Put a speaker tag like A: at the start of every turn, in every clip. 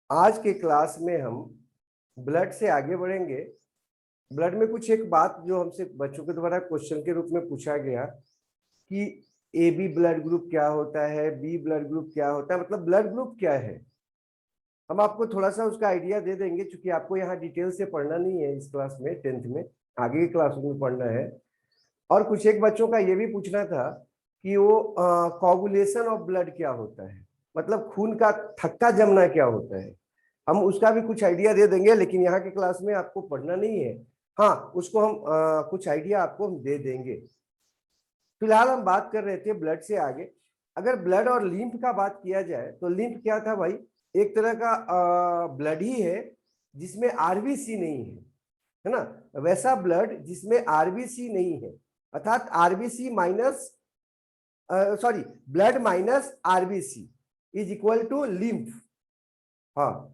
A: आज के क्लास में हम ब्लड से आगे बढ़ेंगे। ब्लड में कुछ एक बात जो हमसे बच्चों के द्वारा क्वेश्चन के रूप में पूछा गया कि ए बी ब्लड ग्रुप क्या होता है, बी ब्लड ग्रुप क्या होता है, मतलब ब्लड ग्रुप क्या है। हम आपको थोड़ा सा उसका आइडिया दे देंगे, क्योंकि आपको यहाँ डिटेल से पढ़ना नहीं है इस क्लास में, 10th में आगे की क्लास में पढ़ना है। और कुछ एक बच्चों का ये भी पूछना था कि वो कोगुलेशन ऑफ ब्लड क्या होता है, मतलब खून का थक्का जमना क्या होता है। हम उसका भी कुछ आइडिया दे देंगे, लेकिन यहाँ के क्लास में आपको पढ़ना नहीं है। हाँ, उसको हम कुछ आइडिया आपको हम दे देंगे। फिलहाल हम बात कर रहे थे ब्लड से आगे। अगर ब्लड और लिम्फ का बात किया जाए तो लिम्फ क्या था भाई, एक तरह का ब्लड ही है जिसमें आरबीसी नहीं है ना। वैसा ब्लड जिसमें आरबीसी नहीं है, अर्थात RBC minus sorry blood minus RBC is equal to lymph. हाँ,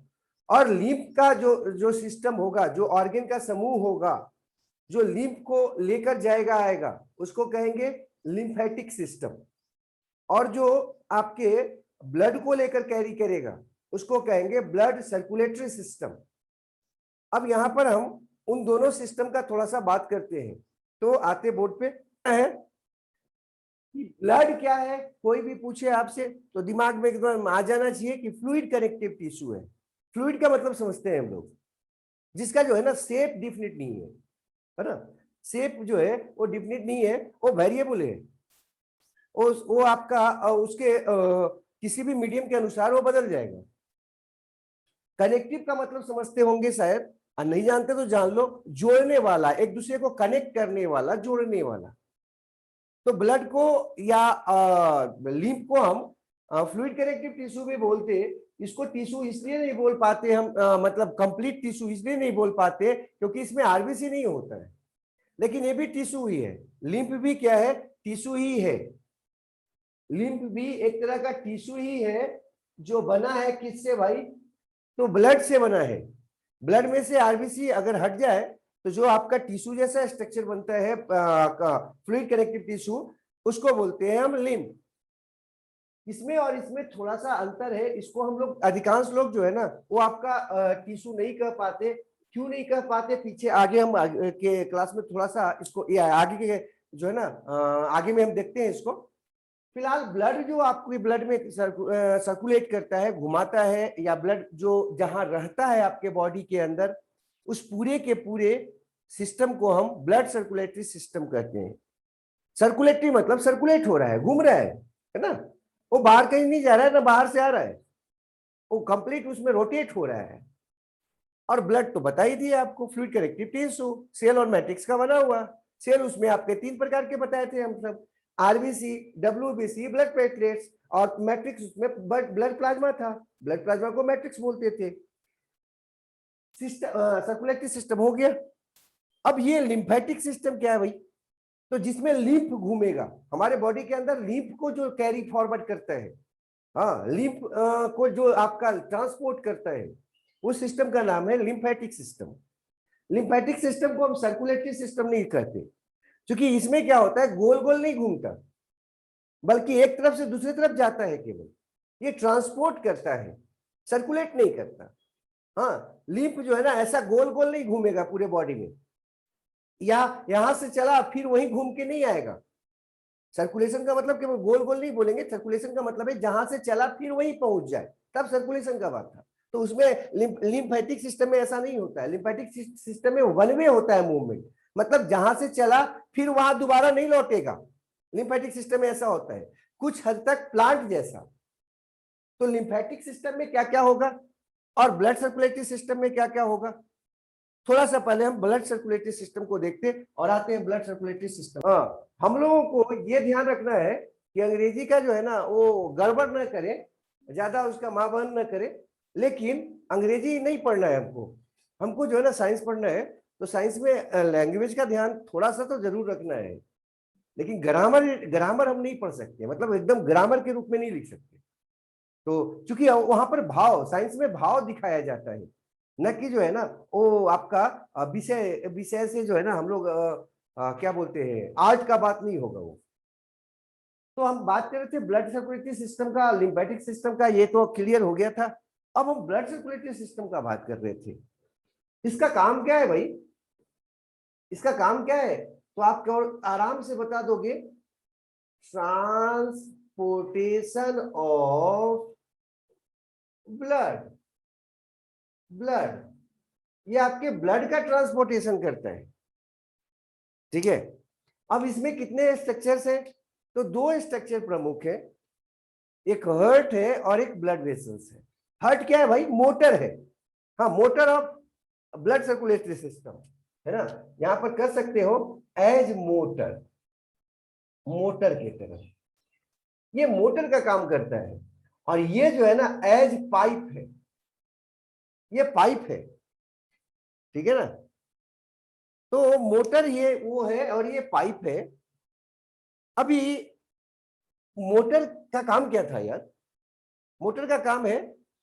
A: और लिम्फ का जो जो सिस्टम होगा, जो ऑर्गन का समूह होगा जो लिम्फ को लेकर जाएगा आएगा, उसको कहेंगे लिम्फेटिक सिस्टम। और जो आपके ब्लड को लेकर कैरी करेगा उसको कहेंगे ब्लड सर्कुलेटरी सिस्टम। अब यहां पर हम उन दोनों सिस्टम का थोड़ा सा बात करते हैं। तो आते बोर्ड पे है कि ब्लड क्या है, कोई भी पूछे आपसे तो दिमाग में एकदम आ जाना चाहिए कि फ्लूइड कनेक्टिव टिश्यू है। फ्लूइड का मतलब समझते हैं हम लोग, जिसका जो है ना शेप डिफिनिट नहीं है ना। शेप जो है वो डिफिनिट नहीं है, वो वेरिएबल है। वो आपका उसके किसी भी मीडियम के अनुसार वो बदल जाएगा। कनेक्टिव का मतलब समझते होंगे शायद, और नहीं जानते तो जान लो, जोड़ने वाला, एक दूसरे को कनेक्ट करने वाला, जोड़ने वाला। तो ब्लड को या लिम्फ को हम फ्लूइड कनेक्टिव टिश्यू भी बोलते हैं। इसको टिश्यू इसलिए नहीं बोल पाते हम, मतलब कंप्लीट टिश्यू इसलिए नहीं बोल पाते क्योंकि इसमें आरबीसी नहीं होता है। लेकिन ये भी टिश्यू ही है, लिम्फ भी क्या है, टिश्यू ही है। लिम्फ भी एक तरह का टिश्यू ही है जो बना है किससे भाई, तो ब्लड से बना है। ब्लड में से आरबीसी अगर हट जाए तो जो आपका टिश्यू जैसा स्ट्रक्चर बनता है फ्लूइड कनेक्टिव टिश्यू, उसको बोलते हैं हम लिम्फ। इसमें और इसमें थोड़ा सा अंतर है। इसको हम लोग, अधिकांश लोग जो है ना, वो आपका टिश्यू नहीं कह पाते। क्यों नहीं कह पाते, पीछे आगे हम के क्लास में थोड़ा सा इसको आगे के जो है ना आगे में हम देखते हैं इसको। फिलहाल ब्लड जो आपकी ब्लड में सर्कुलेट करता है, घुमाता है, या ब्लड जो जहां रहता है आपके बॉडी के अंदर, उस पूरे के पूरे सिस्टम को हम ब्लड सर्कुलेटरी सिस्टम कहते हैं। सर्कुलेटरी मतलब सर्कुलेट हो रहा है, घूम रहा है ना। वो बाहर कहीं नहीं जा रहा है, ना बाहर से आ रहा है, वो कंप्लीट उसमें रोटेट हो रहा है। और ब्लड तो बता ही दिया आपको, फ्लूइड कनेक्टिव टिश्यू, सेल और मैट्रिक्स का बना हुआ। सेल उसमें आपके 3 प्रकार के बताए थे हम सब, आरबीसी, डब्ल्यूबीसी, ब्लड प्लेटलेट्स, और मैट्रिक्स उसमें ब्लड प्लाज्मा था। ब्लड प्लाज्मा को मैट्रिक्स बोलते थे। सिस्टम सर्कुलेटरी सिस्टम हो गया। अब ये लिम्फेटिक सिस्टम क्या है भाई, तो जिसमें लिम्फ घूमेगा हमारे बॉडी के अंदर, लिम्फ को जो कैरी फॉरवर्ड करता है, हाँ लिम्फ को जो आपका ट्रांसपोर्ट करता है, उस सिस्टम का नाम है लिम्फेटिक सिस्टम। लिम्फेटिक सिस्टम को हम सर्कुलेटरी सिस्टम नहीं कहते, क्योंकि इसमें क्या होता है, गोल गोल नहीं घूमता, बल्कि एक तरफ से दूसरी तरफ जाता है केवल। ये ट्रांसपोर्ट करता है, सर्कुलेट नहीं करता। हाँ, लिम्फ जो है ना ऐसा गोल गोल नहीं घूमेगा पूरे बॉडी में, या यहां से चला फिर वहीं घूम के नहीं आएगा। सर्कुलेशन का मतलब केवल गोल गोल नहीं बोलेंगे, सर्कुलेशन का मतलब है जहां से चला फिर वहीं पहुंच जाए, तब सर्कुलेशन का बात था। तो उसमें लिम्फेटिक सिस्टम में ऐसा नहीं होता है। लिम्फेटिक सिस्टम में वन वे होता है मूवमेंट, मतलब जहां से चला फिर वहां दोबारा नहीं लौटेगा। लिम्फेटिक सिस्टम में ऐसा होता है, कुछ हद तक प्लांट जैसा। तो लिम्फेटिक सिस्टम में क्या क्या होगा और ब्लड सर्कुलेटरी सिस्टम में क्या क्या होगा, थोड़ा सा पहले हम ब्लड सर्कुलेटरी सिस्टम को देखते और आते हैं ब्लड सर्कुलेटरी सिस्टम। हाँ, हम लोगों को ये ध्यान रखना है कि अंग्रेजी का जो है ना वो गड़बड़ न करे, ज्यादा उसका माँ बहन न करे। लेकिन अंग्रेजी नहीं पढ़ना है हमको, हमको जो है ना साइंस पढ़ना है। तो साइंस में लैंग्वेज का ध्यान थोड़ा सा तो जरूर रखना है, लेकिन ग्रामर ग्रामर हम नहीं पढ़ सकते, मतलब एकदम ग्रामर के रूप में नहीं लिख सकते। तो चूंकि वहां पर भाव, साइंस में भाव दिखाया जाता है, न कि जो है ना वो आपका विषय विषय से जो है ना हम लोग क्या बोलते हैं, आर्ट का बात नहीं होगा वो। तो हम बात कर रहे थे ब्लड सर्कुलेटरी सिस्टम का, लिम्फेटिक सिस्टम का, ये तो क्लियर हो गया था। अब हम ब्लड सर्कुलेटरी सिस्टम का बात कर रहे थे। इसका काम क्या है भाई? इसका काम क्या है तो आप आराम से बता दोगे, ट्रांसपोर्टेशन ऑफ ब्लड। ब्लड, ये आपके ब्लड का ट्रांसपोर्टेशन करता है, ठीक है। अब इसमें कितने स्ट्रक्चर्स हैं? तो दो स्ट्रक्चर प्रमुख है, एक हार्ट है और एक ब्लड वेसल्स है। हार्ट क्या है भाई? मोटर है, हाँ, motor of blood circulatory system, है ना। यहां पर कर सकते हो एज मोटर, मोटर की तरह ये मोटर का काम करता है। और ये जो है ना एज पाइप है, ये पाइप है, ठीक है ना। तो मोटर ये वो है और ये पाइप है। अभी मोटर का काम क्या था यार? मोटर का काम है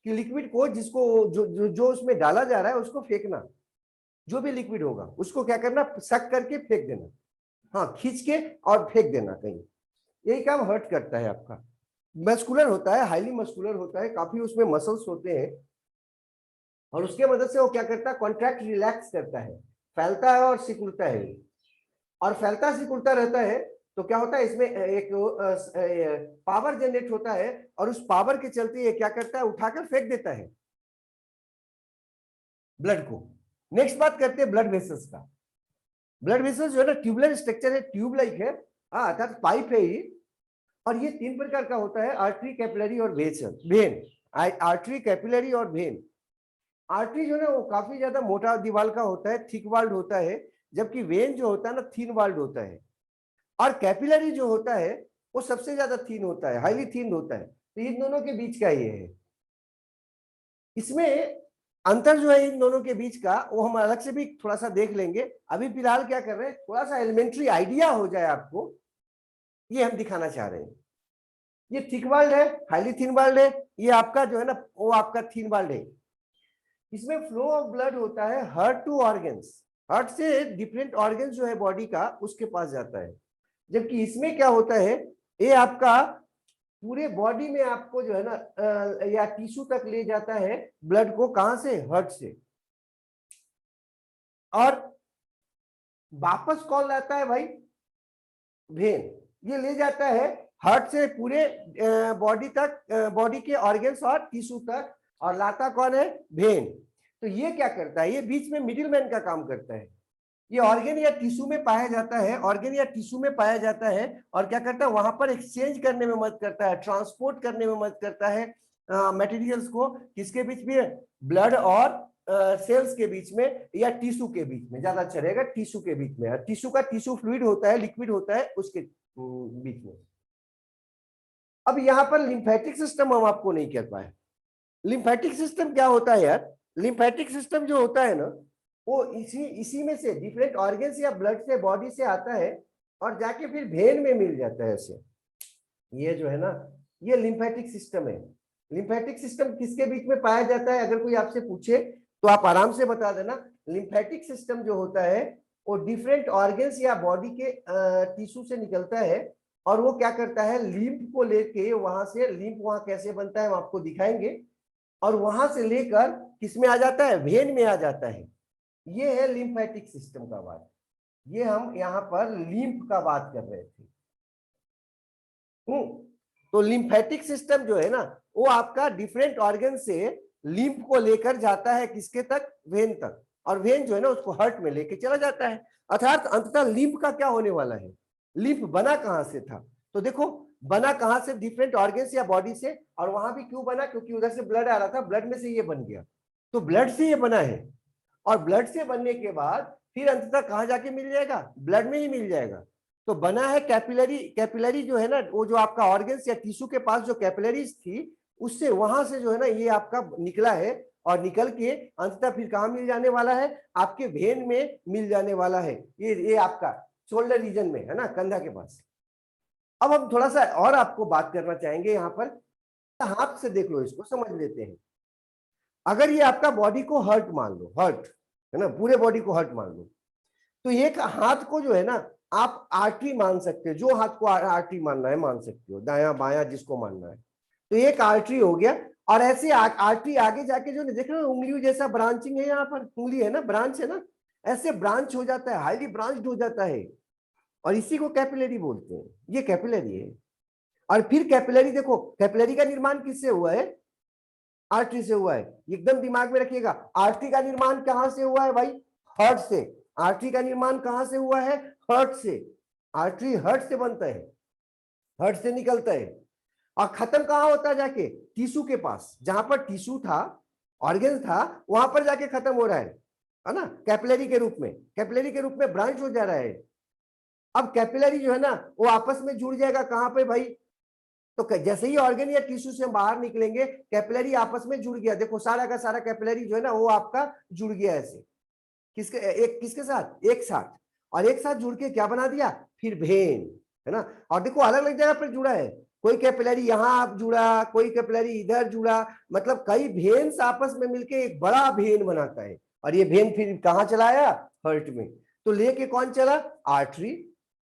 A: कि लिक्विड को जिसको जो उसमें डाला जा रहा है उसको फेंकना, जो भी लिक्विड होगा उसको क्या करना, सक करके फेंक देना, हाँ, खींच के और फेंक देना कहीं। यही काम हर्ट करता है आपका। मस्कुलर होता है, हाईली मस्कुलर होता है, काफी उसमें मसल्स होते हैं और उसके मदद से वो क्या करता है, कॉन्ट्रैक्ट रिलैक्स करता है, फैलता है और सिकुड़ता है। और फैलता सिकुड़ता रहता है तो क्या होता है, इसमें एक पावर जनरेट होता है और उस पावर के चलते ये क्या करता है, उठाकर फेंक देता है ब्लड को। नेक्स्ट बात करते हैं ब्लड वेसल्स का। ब्लड वेसल्स जो है ना ट्यूबुलर स्ट्रक्चर है, ट्यूब लाइक है, अर्थात पाइप है ये। और ये तीन प्रकार का होता है, आर्टरी, कैपिलरी और वेन। आर्टरी, कैपिलरी और वेन। आर्टरी जो है ना वो काफी ज्यादा मोटा दीवार का होता है, थिक वाल्ड होता है, जबकि वेन जो होता है ना थीन वाल्ड होता है। और कैपिलरी जो होता है वो सबसे ज्यादा थीन होता है, हाईली थीन होता है। तो इन दोनों के बीच का ये है। इसमें अंतर जो है इन दोनों के बीच का वो हम अलग से भी थोड़ा सा देख लेंगे। अभी फिलहाल क्या कर रहे हैं, थोड़ा सा एलिमेंट्री आइडिया हो जाए आपको, ये हम दिखाना चाह रहे हैं। ये थिक वाल्ड है, हाईली थिन वाल्ड है, ये आपका जो है ना वो आपका थिन वाल्ड है। इसमें फ्लो ऑफ ब्लड होता है हार्ट टू ऑर्गन्स, हार्ट से डिफरेंट ऑर्गन्स जो है बॉडी का उसके पास जाता है। जबकि इसमें क्या होता है, ये आपका पूरे बॉडी में आपको जो है ना या टिश्यू तक ले जाता है ब्लड को। कहां से? हार्ट से। और वापस कौन लाता है भाई? वेन। ये ले जाता है हार्ट से पूरे बॉडी तक, बॉडी के ऑर्गन्स और टिश्यू तक, और लाता कौन है? वेन। तो ये क्या करता है, ये बीच में मिडिल मैन का काम करता है। ये ऑर्गन या टिश्यू में पाया जाता है, ऑर्गन या टिश्यू में पाया जाता है और क्या करता है, वहां पर एक्सचेंज करने में मदद करता है, ट्रांसपोर्ट करने में मदद करता है मटेरियल्स को। किसके बीच में? ब्लड और सेल्स के बीच में या टिश्यू के बीच में, ज्यादा अच्छा रहेगा, टिश्यू के बीच में। टिश्यू का टिश्यू फ्लूइड होता है, लिक्विड होता है, उसके बीच में। अब यहाँ पर लिम्फेटिक सिस्टम हम आपको नहीं कर पाए। लिम्फेटिक सिस्टम क्या होता है यार? लिम्फेटिक सिस्टम जो होता है ना वो इसी में से डिफरेंट ऑर्गन्स या ब्लड से, बॉडी से आता है और जाके फिर वेन में मिल जाता है ऐसे। ये जो है ना ये लिम्फेटिक सिस्टम है। लिम्फेटिक सिस्टम किसके बीच में पाया जाता है? अगर कोई आपसे पूछे तो आप आराम से बता देना। लिम्फेटिक सिस्टम जो होता है वो डिफरेंट ऑर्गन्स या बॉडी के टिश्यू से निकलता है और वो क्या करता है, लिम्फ को लेके वहां से, लिम्फ वहां कैसे बनता है हम आपको दिखाएंगे, और वहां से लेकर किसमें आ जाता है? वेन में आ जाता है। ये है लिम्फेटिक सिस्टम का बात। ये हम यहाँ पर लिम्फ का बात कर रहे थे। तो लिम्फेटिक सिस्टम जो है ना वो आपका डिफरेंट ऑर्गन से लिम्फ को लेकर जाता है किसके तक? वेन तक। और वेन जो है ना उसको हार्ट में लेके चला जाता है। अर्थात अंततः लिम्फ का क्या होने वाला है? लिम्फ बना कहां से था? तो देखो बना कहां से? डिफरेंट ऑर्गन्स या बॉडी से। और वहां भी क्यों बना? क्योंकि उधर से ब्लड आ रहा था, ब्लड में से ये बन गया। तो ब्लड से ये बना है और ब्लड से बनने के बाद फिर अंततः कहां जाके मिल जाएगा? ब्लड में ही मिल जाएगा। तो बना है कैपिलरी। कैपिलरी जो है ना वो जो आपका ऑर्गन्स या टिश्यू के पास जो कैपिलरीज थी उससे, वहां से जो है ना ये आपका निकला है और निकल के अंततः फिर कहां मिल जाने वाला है? आपके वेन में मिल जाने वाला है। ये आपका शोल्डर रीजन में है ना, कंधा के पास। अब हम थोड़ा सा और आपको बात करना चाहेंगे यहाँ पर, हाथ से देख लो, इसको समझ लेते हैं। अगर ये आपका बॉडी को हर्ट मान लो, हर्ट है ना, पूरे बॉडी को हर्ट मान लो, तो एक हाथ को जो है ना आप आर्टरी मान सकते हो। जो हाथ को आर्टरी मानना है मान सकते हो, दायां बायां जिसको मानना है। तो एक आर्टरी हो गया और ऐसे आर्टरी आगे जाके जो देख रहे हो उंगली जैसा ब्रांचिंग है, यहाँ पर उंगली है ना, ब्रांच है ना, ऐसे ब्रांच हो जाता है, हाईली ब्रांच्ड हो जाता है, और इसी को कैपिलरी बोलते हैं। ये कैपिलरी है। और फिर कैपिलरी देखो, कैपिलरी का निर्माण किससे हुआ है? आर्टरी से हुआ है। एकदम दिमाग में रखिएगा। आर्टरी का निर्माण कहां से हुआ है भाई? हार्ट से। आर्टरी का निर्माण कहां से हुआ है? हार्ट से। आर्टरी हार्ट से बनता है, हार्ट से निकलता है। और खत्म कहां होता है जाके? टिश्यू के पास, जहां पर टिश्यू था, ऑर्गन था, वहां पर जाके खत्म हो रहा है ना, कैपिलरी के रूप में, कैपिलरी के रूप में ब्रांच हो जा रहा है। अब कैपिलरी जो है ना, वो आपस में जुड़ जाएगा कहां पे भाई? तो जैसे ही ऑर्गन या टिश्यू से बाहर निकलेंगे, कैपिलरी आपस में जुड़ गया। देखो सारा का सारा कैपिलरी जो है ना, वो आपका जुड़ गया ऐसे, किसके साथ? एक साथ। और एक साथ जुड़ के क्या बना दिया? फिर वेन, है ना। और देखो अलग अलग जगह पर जुड़ा है, कोई कैपिलरी यहाँ जुड़ा, कोई कैपिलरी इधर जुड़ा, मतलब कई वेन्स आपस में मिलके एक बड़ा वेन बनाता है। और ये वेन फिर कहाँ चलाया? हार्ट में। तो लेके कौन चला? आर्टरी।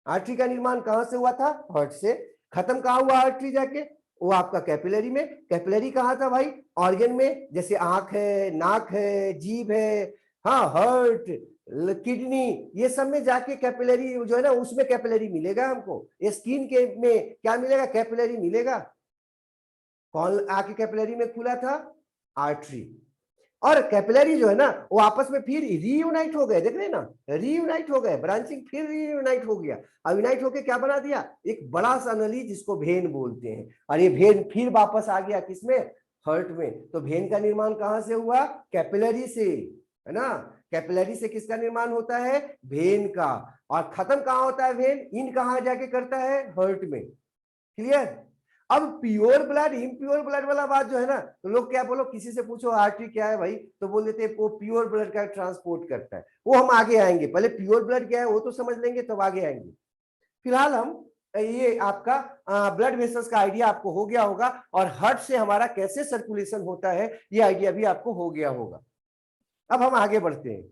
A: आर्टरी का निर्माण कहां से हुआ था? हार्ट से। खत्म कहां हुआ आर्टरी जाके? वो आपका कैपिलरी में। कैपिलरी कहां था भाई? ऑर्गन में, जैसे आंख है, नाक है, जीभ है, हाँ, हार्ट, किडनी, ये सब में जाके कैपिलरी जो है ना, उसमें कैपिलरी मिलेगा हमको। ये स्किन के में क्या मिलेगा? कैपिलरी मिलेगा। कौन आके कैपिलरी में खुला था? आर्टरी। और कैपिलरी जो है ना, वो आपस में फिर रीयूनाइट हो गए, देख रहे हैं ना, रीयूनाइट हो गए, ब्रांचिंग फिर रीयूनाइट हो गया। अब यूनाइट होके क्या बना दिया? एक बड़ा सा नली, जिसको वेन बोलते हैं। और ये वेन फिर वापस आ गया किसमें? हार्ट में। तो वेन का निर्माण कहां से हुआ? कैपिलरी से, है ना। कैपिलरी से किसका निर्माण होता है? वेन का। और खत्म कहां होता है वेन? इन कहां जाके करता है? हार्ट में। क्लियर? अब प्योर ब्लड इम्प्योर ब्लड वाला बात जो है ना, तो लोग क्या बोलो, किसी से पूछो आर्टरी क्या है भाई, तो बोल देते हैं वो प्योर ब्लड का ट्रांसपोर्ट करता है। वो हम आगे आएंगे, पहले प्योर ब्लड क्या है वो तो समझ लेंगे, तब आगे आएंगे। फिलहाल हम ये आपका ब्लड वेसल्स का आइडिया आपको हो गया होगा, और हार्ट से हमारा कैसे सर्कुलेशन होता है ये आइडिया भी आपको हो गया होगा। अब हम आगे बढ़ते हैं।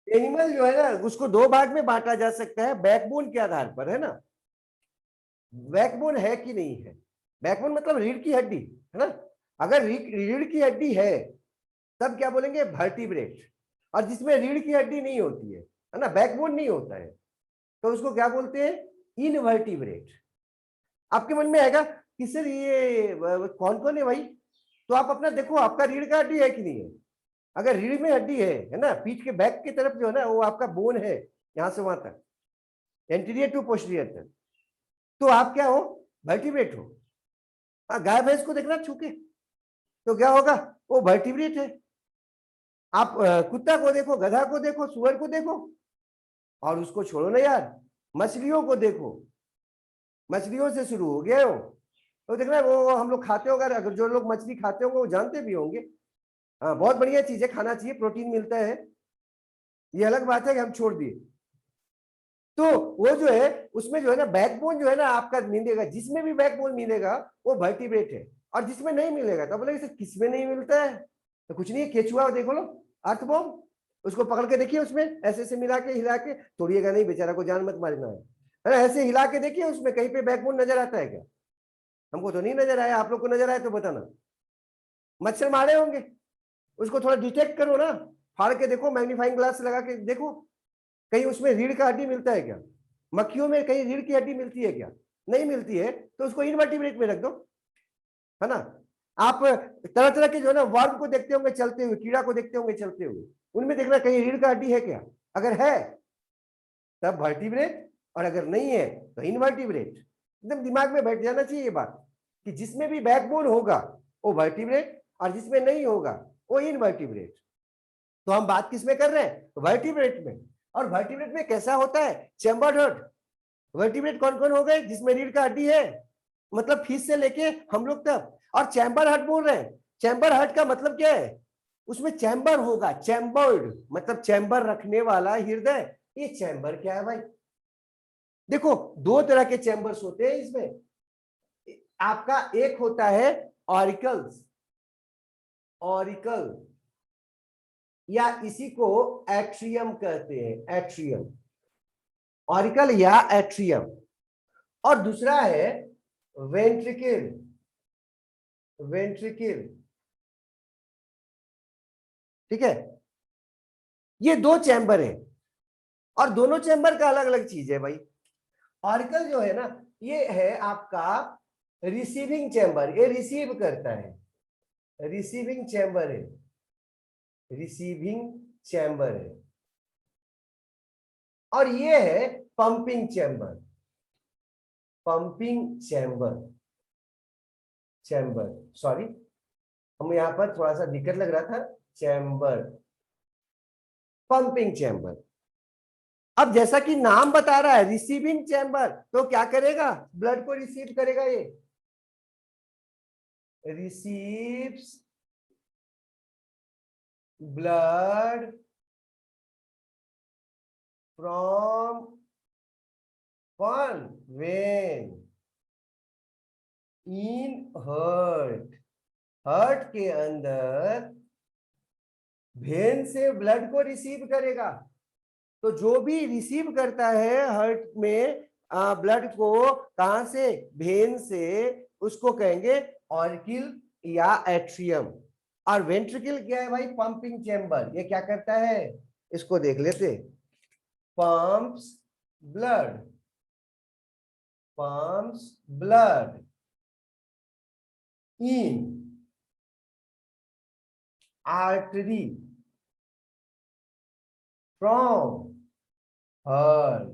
A: एनिमल जो है ना, उसको दो भाग में बांटा जा सकता है बैकबोन के आधार पर, है ना। बैकबोन है कि नहीं है? बैकबोन मतलब रीढ़ की हड्डी, है ना। अगर रीढ़ की हड्डी है, तब क्या बोलेंगे? वर्टिब्रेट। और जिसमें रीढ़ की हड्डी नहीं होती है ना, बैकबोन नहीं होता है, तो उसको क्या बोलते हैं? इनवर्टिब्रेट। आपके मन में आएगा कि सर ये कौन कौन है भाई? तो आप अपना देखो, आपका रीढ़ का हड्डी है कि नहीं है। अगर रीढ़ में हड्डी है ना, पीठ के बैक की तरफ जो है ना, वो आपका बोन है, यहां से वहां तक, एंटीरियर टू पोस्टीरियर तक, तो आप क्या हो? वर्टिब्रेट हो। गाय भैंस को देखना छू के, तो क्या होगा? वो वर्टिब्रेट है। आप कुत्ता को देखो, गधा को देखो, सुअर को देखो, और उसको छोड़ो ना यार, मछलियों को देखो, मछलियों से शुरू हो गया हो, तो देख रहे हैं वो हम लोग खाते होगा, अगर जो लोग मछली खाते होंगे वो जानते भी होंगे। हाँ, बहुत बढ़िया चीज है, खाना चाहिए, प्रोटीन मिलता है। ये अलग बात है कि हम छोड़ दिए। तो वो जो है, उसमें जो है ना, बैकबोन जो है ना आपका मिलेगा, जिसमें भी बैकबोन मिलेगा वो वर्टिब्रेट है। और जिसमें नहीं मिलेगा तो बोले किसमें नहीं मिलता है? तो कुछ नहीं है, केचुआ देखो लो, अर्थबॉम, उसको पकड़ के देखिए, उसमें ऐसे ऐसे मिला के हिला के, तोड़िएगा नहीं, बेचारा को जान मत मारना है ना, ऐसे हिला के देखिए, उसमें कहीं पे बैकबोन नजर आता है क्या? हमको तो नहीं नजर आया, आप लोग को नजर आया तो बताना। मच्छर मारे होंगे, उसको थोड़ा डिटेक्ट करो ना, फाड़ के देखो, मैग्नीफाइंग ग्लास लगा के देखो, कहीं उसमें रीढ़ का हड्डी मिलता है क्या? मक्खियों में कहीं रीढ़ की हड्डी मिलती है क्या? नहीं मिलती है, तो उसको इनवर्टिब्रेट में रख दो, है ना। आप तरह तरह के जो है ना वर्म को देखते होंगे चलते हुए, कीड़ा को देखते होंगे चलते हुए, उनमें देखना कहीं रीढ़ का हड्डी है क्या? अगर है तब वर्टिब्रेट, और अगर नहीं है तो इनवर्टिब्रेट। एकदम दिमाग में बैठ जाना चाहिए ये बात, कि जिसमें भी बैकबोन होगा वो वर्टिब्रेट, और जिसमें नहीं होगा वो इनवर्टिब्रेट। तो हम बात किस में कर रहे हैं? वर्टिब्रेट में। और वर्टिब्रेट में कैसा होता है? Chambered heart. वर्टिब्रेट कौन कौन हो गए? जिसमें रीढ़ का हड्डी है, मतलब फिश से लेके हम लोग तक। और चैम्बर हार्ट बोल रहे हैं। चैम्बर हार्ट का मतलब क्या है? उसमें चैम्बर होगा, चैम्बर्ड मतलब चैम्बर रखने वाला हृदय। ये चैम्बर क्या है भाई? देखो दो तरह के चैम्बर्स होते हैं इसमें। आपका एक होता है ऑरिकल्स, ऑरिकल, या इसी को एट्रियम कहते हैं, एट्रियम, ऑरिकल या एट्रियम। और दूसरा है वेंट्रिकल, वेंट्रिकल, ठीक है। ये दो चैम्बर है और दोनों चैम्बर का अलग अलग चीज है भाई। ऑरिकल जो है ना, ये है आपका रिसीविंग चैम्बर, ये रिसीव करता है, रिसीविंग चैम्बर है, रिसीविंग चैम्बर है। और ये है pumping chamber, pumping chamber, chamber sorry, हम यहां पर थोड़ा सा दिक्कत लग रहा था, चैम्बर, पंपिंग चैम्बर। अब जैसा कि नाम बता रहा है रिसीविंग चैम्बर, तो क्या करेगा, ब्लड को रिसीव करेगा, ये receives blood from one when in heart, heart के अंदर वेन से ब्लड को रिसीव करेगा। तो जो भी रिसीव करता है हार्ट में ब्लड को, कहां से, वेन से, उसको कहेंगे ऑरिकल या एट्रियम। और वेंट्रिकल क्या है भाई, पंपिंग चैम्बर। ये क्या करता है, इसको देख लेते, pumps blood, pumps blood in artery from heart,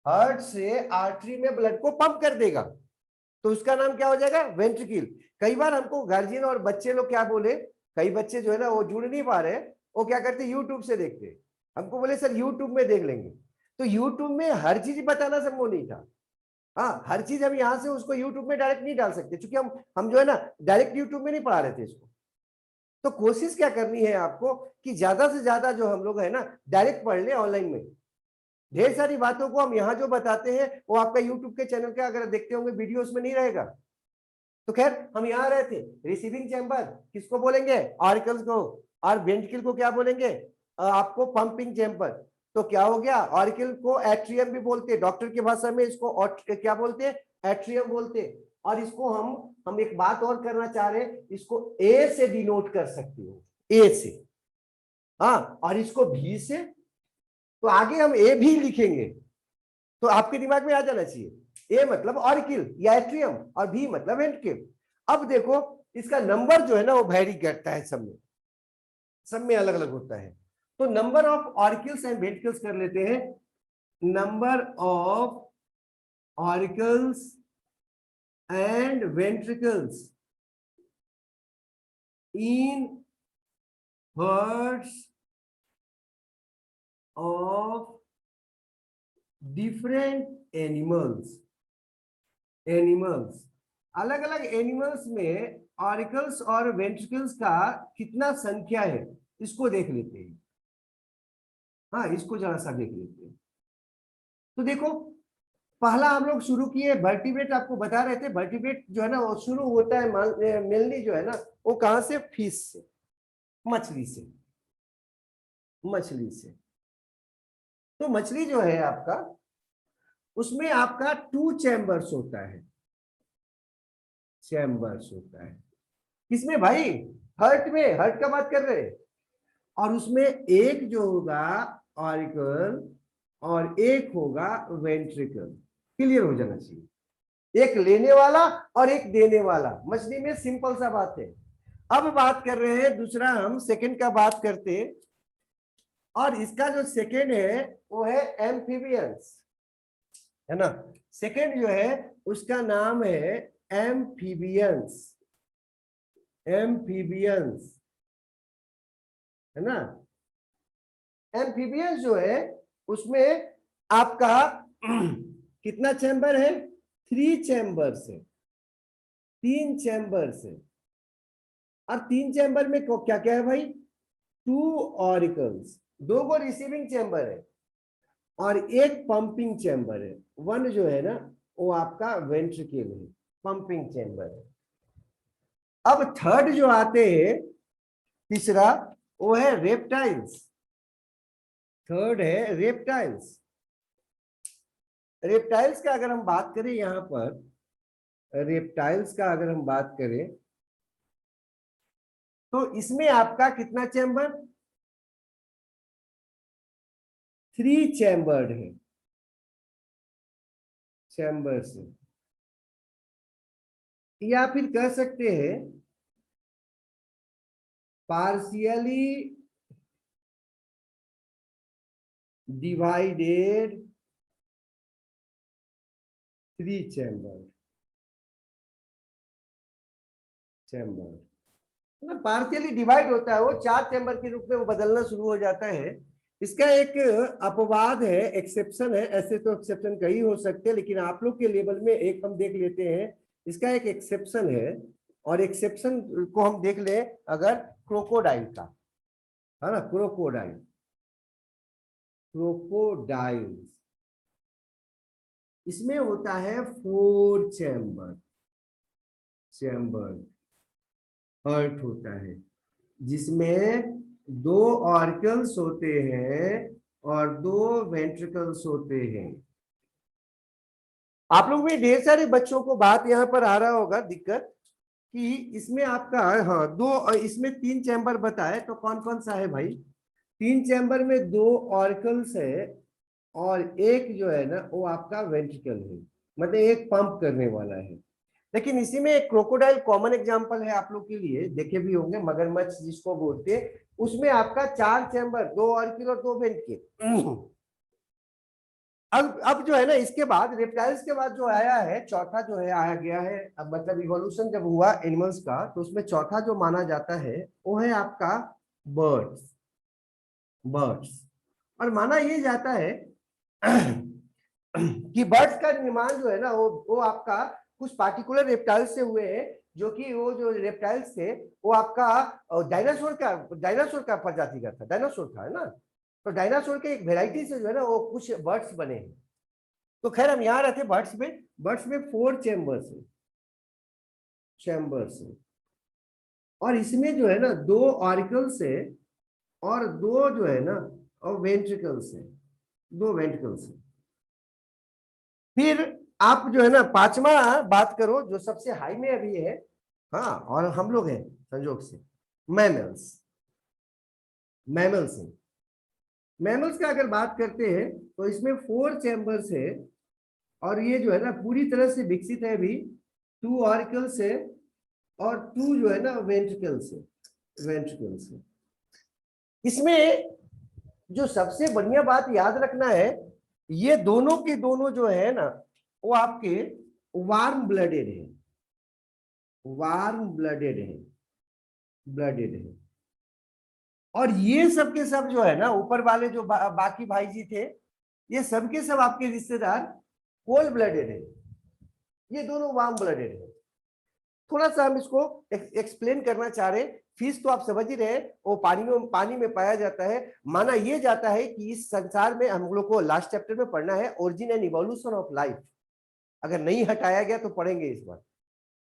A: heart से आर्टरी में ब्लड को पंप कर देगा, तो उसका नाम क्या हो जाएगा, वेंट्रिकल। कई बार हमको गार्जियन और बच्चे लोग क्या बोले, कई बच्चे जो है ना वो जुड़ नहीं पा रहे, वो क्या करते यूट्यूब से देखते, हमको बोले सर यूट्यूब में देख लेंगे। तो यूट्यूब में हर चीज बताना संभव नहीं था। हाँ, हर चीज हम यहाँ से उसको यूट्यूब में डायरेक्ट नहीं डाल सकते, क्योंकि हम जो है ना डायरेक्ट यूट्यूब में नहीं पढ़ा रहे थे इसको। तो कोशिश क्या करनी है आपको कि ज्यादा से ज्यादा जो हम लोग है ना डायरेक्ट पढ़ ले ऑनलाइन में। ढेर सारी बातों को हम यहाँ जो बताते हैं वो आपका यूट्यूब के चैनल का अगर देखते होंगे वीडियो उसमें नहीं रहेगा। तो खैर हम यहाँ रहे थे, रिसीविंग चैम्बर किसको बोलेंगे, ऑरिकल्स को, और वेंट्रिकल को क्या बोलेंगे, आपको पंपिंग चैम्बर। तो क्या हो गया, ऑरिकल को एट्रियम भी बोलते हैं, डॉक्टर की भाषा में इसको क्या बोलते हैं, एट्रियम बोलते हैं। और इसको हम एक बात और करना चाह रहे हैं, इसको ए से डिनोट कर सकते हो, ए से, हाँ, और इसको भी से, तो आगे हम ए भी लिखेंगे, तो आपके दिमाग में आ जाना चाहिए ए मतलब ऑरिकल या एट्रियम और भी मतलब वेंट्रिकल। अब देखो इसका नंबर जो है ना वो वैरी करता है, सब में अलग अलग होता है। तो number of auricles and ventricles कर लेते हैं, number of auricles and ventricles in hearts of different animals, animals, अलग अलग एनिमल्स में ऑरिकल्स और वेंट्रिकल्स का कितना संख्या है, इसको देख लेते हैं। हाँ, इसको जरा सा देख लेते हैं। तो देखो पहला हम लोग शुरू किए वर्टिब्रेट, आपको बता रहे थे वर्टिब्रेट जो है ना वो शुरू होता है मेनली जो है ना वो कहां से, फिश से, मछली से, मछली से। तो मछली जो है आपका, उसमें आपका 2 चैम्बर्स होता है, चैम्बर्स होता है किसमें भाई, हर्ट में, हर्ट का बात कर रहे हैं। और उसमें एक जो होगा ऑरिकल और एक होगा वेंट्रिकल, क्लियर हो जाना चाहिए, एक लेने वाला और एक देने वाला, मछली में सिंपल सा बात है। अब बात कर रहे हैं दूसरा, हम सेकंड का बात करते हैं, और इसका जो सेकंड है वो है एम्फीबियंस, है ना। सेकंड जो है उसका नाम है एम्फीबियंस, एम्फीबियंस, है ना। एम्फीबियंस जो है उसमें आपका कितना चैम्बर है, 3 चैम्बर से, 3 चैम्बर से। और 3 चैम्बर में क्या क्या है भाई, 2 ऑरिकल्स, 2 को रिसीविंग चैम्बर है और एक पंपिंग चैम्बर है, 1 जो है ना वो आपका वेंट्रिकल है, पंपिंग चैम्बर है। अब थर्ड जो आते हैं, तीसरा, वो है रेप्टाइल्स, थर्ड है रेप्टाइल्स। रेप्टाइल्स का अगर हम बात करें, यहां पर रेप्टाइल्स का अगर हम बात करें तो इसमें आपका कितना चैम्बर, 3 चैम्बर्ड है, चैम्बर से, या फिर कह सकते हैं पार्शियली डिवाइडेड 3 चैम्बर, मतलब पार्शियली डिवाइड होता है वो 4 चैम्बर के रूप में वो बदलना शुरू हो जाता है। इसका एक अपवाद है, एक्सेप्शन है, ऐसे तो एक्सेप्शन कई हो सकते हैं, लेकिन आप लोग के लेवल में एक हम देख लेते हैं, इसका एक एक्सेप्शन है। और एक्सेप्शन को हम देख ले अगर क्रोकोडाइल का, है ना, क्रोकोडाइल, क्रोकोडाइल इसमें होता है 4 चैम्बर, हर्ट होता है, जिसमें 2 ऑर्गन्स होते हैं और 2 वेंट्रिकल्स होते हैं। आप लोग में ढेर सारे बच्चों को बात यहाँ पर आ रहा होगा दिक्कत कि इसमें आपका, हाँ, 2, इसमें 3 चैम्बर बताए, तो कौन कौन सा है भाई? 3 चैम्बर में 2 ऑर्गन्स है और एक जो है ना वो आपका वेंट्रिकल है, मतलब एक पंप करने वाला है। लेकिन इसी में एक क्रोकोडाइल कॉमन एग्जांपल है, आप लोग के लिए देखे भी होंगे, मगरमच्छ जिसको बोलते हैं, उसमें आपका 4 चैम्बर, 2 ऑर्किल और 2 वेंट्रिकल। अब जो है ना, इसके बाद रेप्टाइल्स के बाद जो आया है चौथा जो है आया गया है, अब मतलब इवोल्यूशन जब हुआ एनिमल्स का, तो उसमें चौथा जो माना जाता है वो है आपका बर्ड्स, और माना ये जाता है कि बर्ड्स का निर्माण जो है ना वो आपका कुछ पार्टिकुलर रेप्टाइल्स से हुए हैं, जो कि वो जो रेप्टाइल्स थे वो आपका डायनासोर का प्रजाति का था, डायनासोर था, है ना। तो डायनासोर के एक वेराइटी से जो है ना वो कुछ बर्ड्स बने हैं। तो खैर हम यहाँ रहते बर्ड्स में 4 चैम्बर्स है, और इसमें जो है ना 2 ऑरिकल्स है और 2 जो है ना और वेंट्रिकल्स है, 2 वेंट्रिकल्स है। फिर आप जो है ना 5वां बात करो जो सबसे हाई में अभी है, हाँ, और हम लोग हैं संयोग से मैमल्स, हैं। मैमल्स का अगर बात करते हैं तो इसमें 4 चैम्बर्स है, और ये जो है ना पूरी तरह से विकसित है अभी, 2 ऑरिकल्स है और 2 जो है ना वेंट्रिकल्स है। इसमें जो सबसे बढ़िया बात याद रखना है, ये दोनों के दोनों जो है ना वो आपके वार्म ब्लडेड है, और ये सब के सब जो है ना ऊपर वाले जो बाकी भाई जी थे, ये सब के सब आपके रिश्तेदार कोल्ड ब्लडेड है, ये दोनों वार्म ब्लडेड है। थोड़ा सा हम इसको एक्सप्लेन करना चाह रहे हैं। फिश तो आप समझ ही रहे हैं, वो पानी में पाया जाता है। माना यह जाता है कि इस संसार में हम लोग को लास्ट चैप्टर में पढ़ना है origin and evolution of life, अगर नहीं हटाया गया तो पढ़ेंगे इस बार,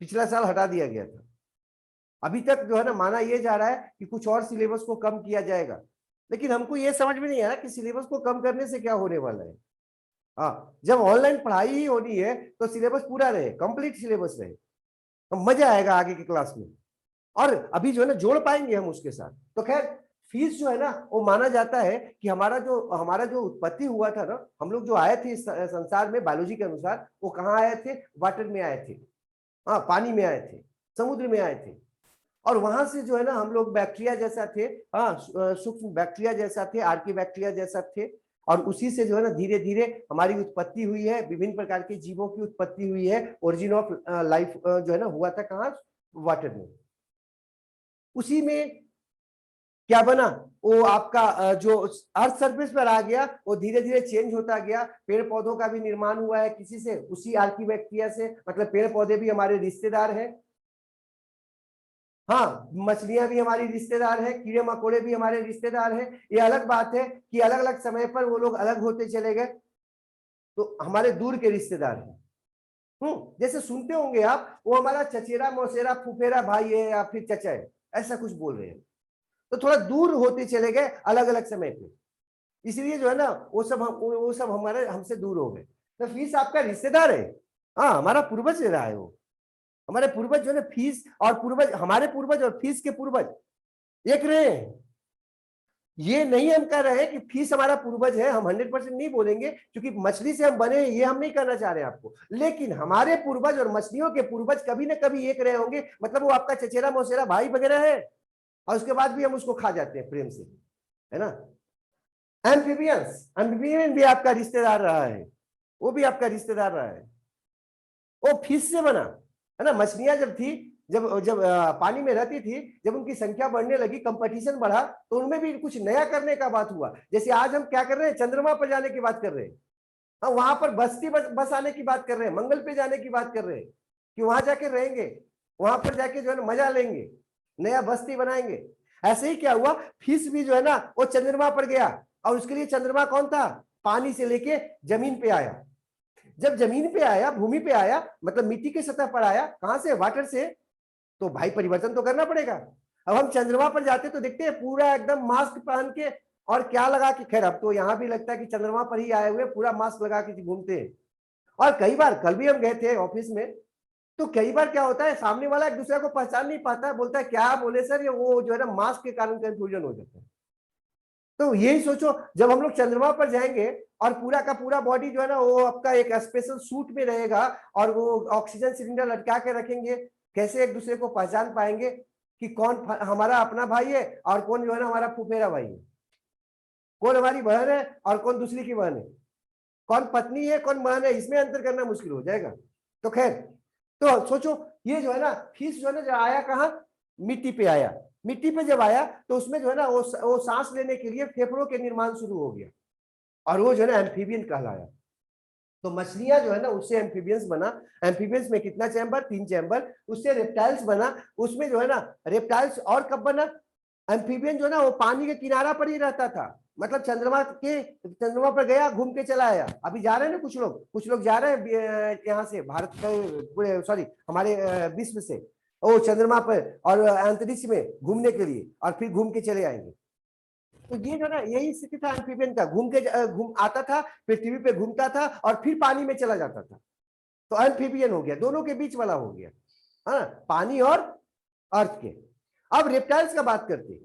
A: पिछला साल हटा दिया गया था। अभी तक जो है ना माना यह जा रहा है कि कुछ और सिलेबस को कम किया जाएगा, लेकिन हमको यह समझ में नहीं आ रहा कि सिलेबस को कम करने से क्या होने वाला है। हाँ, जब ऑनलाइन पढ़ाई ही होनी है तो सिलेबस पूरा रहे, कंप्लीट सिलेबस रहे, तो मजा आएगा आगे की क्लास में, और अभी जो है ना जोड़ पाएंगे हम उसके साथ। तो खैर फीस जो है ना वो माना जाता है कि हमारा जो उत्पत्ति हुआ था ना, हम लोग जो आए थे इस संसार में बायोलॉजी के अनुसार, वो कहाँ आए थे? वाटर में आए थे, हाँ, पानी में आए थे, समुद्र में आए थे, और वहां से जो है ना हम लोग बैक्टीरिया जैसा थे, हाँ, सूक्ष्म बैक्टीरिया जैसा थे, आर्की बैक्टीरिया जैसा थे, और उसी से जो है ना धीरे धीरे हमारी उत्पत्ति हुई है, विभिन्न प्रकार के जीवों की उत्पत्ति हुई है। ओरिजिन ऑफ लाइफ जो है ना हुआ था कहाँ? वाटर में। उसी में क्या बना? वो आपका जो अर्थ सरफेस पर आ गया, वो धीरे धीरे चेंज होता गया। पेड़ पौधों का भी निर्माण हुआ है किसी से, उसी आर्की बैक्टीरिया से, मतलब पेड़ पौधे भी हमारे रिश्तेदार हैं। हाँ, मछलियां भी हमारी रिश्तेदार है, कीड़े मकोड़े भी हमारे रिश्तेदार हैं। ये अलग बात है कि अलग अलग समय पर वो लोग अलग होते चले गए, तो हमारे दूर के रिश्तेदार हैं। जैसे सुनते होंगे आप, वो हमारा चचेरा मौसेरा फुफेरा भाई है या फिर चचा है, ऐसा कुछ बोल रहे हैं, तो थोड़ा दूर होते चले गए अलग अलग समय पे, इसलिए जो है ना वो सब हमारे हमसे दूर हो गए। तो फीस आपका रिश्तेदार है, हाँ, हमारा पूर्वज रहा है वो, हमारे पूर्वज जो है फीस और पूर्वज, हमारे पूर्वज और फीस के पूर्वज एक रहे हैं। ये नहीं हम कह रहे हैं कि फिश हमारा पूर्वज है, हम 100% नहीं बोलेंगे क्योंकि मछली से हम बने हैं, ये हम नहीं कहना चाह रहे हैं आपको। लेकिन हमारे पूर्वज और मछलियों के पूर्वज कभी ना कभी एक रहे होंगे, मतलब वो आपका चचेरा मौसेरा भाई वगैरह है, और उसके बाद भी हम उसको खा जाते हैं प्रेम से, है ना। एम्फीबियंस, एम्फीबियन भी आपका रिश्तेदार रहा है, वो भी आपका रिश्तेदार रहा है, वो फिश से बना, है ना। मछलियां जब थी, जब जब पानी में रहती थी, जब उनकी संख्या बढ़ने लगी, कंपटीशन बढ़ा, तो उनमें भी कुछ नया करने का बात हुआ। जैसे आज हम क्या कर रहे हैं, चंद्रमा पर जाने की बात कर रहे हैं, हम वहां पर बस आने की बात कर रहे हैं, मंगल पे जाने की बात कर रहे हैं कि वहां जाके रहेंगे, वहां पर जाके जो है ना मजा लेंगे, नया बस्ती बनाएंगे। ऐसे ही क्या हुआ, फिश भी जो है ना वो चंद्रमा पर गया, और उसके लिए चंद्रमा कौन था, पानी से लेके जमीन पे आया। जब जमीन पे आया, भूमि पे आया, मतलब मिट्टी के सतह पर आया, कहां से, वाटर से, तो भाई परिवर्तन तो करना पड़ेगा। अब हम चंद्रमा पर जाते तो देखते हैं पूरा एकदम मास्क पहन के और क्या लगा के, खैर अब तो यहां भी लगता है कि चंद्रमा पर ही आए हुए पूरा मास्क लगा के घूमते हैं। और कई बार, कल भी हम गए थे ऑफिस में, तो कई बार क्या होता है, सामने वाला एक दूसरे को पहचान नहीं पाता है, बोलता है क्या बोले सर, ये वो जो है ना मास्क के कारण कंफ्यूजन हो जाता है। तो यही सोचो, जब हम लोग चंद्रमा पर जाएंगे और पूरा का पूरा बॉडी जो है ना वो आपका एक स्पेशल सूट में रहेगा, और वो ऑक्सीजन सिलेंडर लटका के रखेंगे, कैसे एक दूसरे को पहचान पाएंगे कि कौन हमारा अपना भाई है और कौन जो है ना हमारा फुफेरा भाई है, कौन हमारी बहन है और कौन दूसरी की बहन है, कौन पत्नी है कौन बहन है, इसमें अंतर करना मुश्किल हो जाएगा। तो खैर, तो सोचो, ये जो है ना फिश जो है ना, जो आया कहाँ, मिट्टी पे आया। मिट्टी पे जब आया तो उसमें जो है ना वो सांस लेने के लिए फेफड़ों के निर्माण शुरू हो गया, और वो जो है ना एम्फीबियन कहलाया। तो मछलियां जो है ना उससे एम्फीबियंस बना। एम्फीबियंस में कितना चैम्बर, 3 चैम्बर। उससे रेप्टाइल्स बना, उसमें जो है ना रेप्टाइल्स, और कब बना, एम्फीबियन जो है ना वो पानी के किनारा पर ही रहता था, मतलब चंद्रमा पर गया, घूम के चला आया। अभी जा रहे हैं ना कुछ लोग जा रहे हैं यहाँ से, भारत पूरे, सॉरी हमारे विश्व से, वो चंद्रमा पर और अंतरिक्ष में घूमने के लिए, और फिर घूम के चले आएंगे। तो ये जो ना यही स्थिति था एम्फीबियन का, घूम आता था, पृथ्वी पे घूमता था और फिर पानी में चला जाता था। तो एम्फीबियन हो गया, दोनों के बीच वाला हो गया, हाँ, पानी और अर्थ के। अब रेप्टाइल्स का बात करते हैं।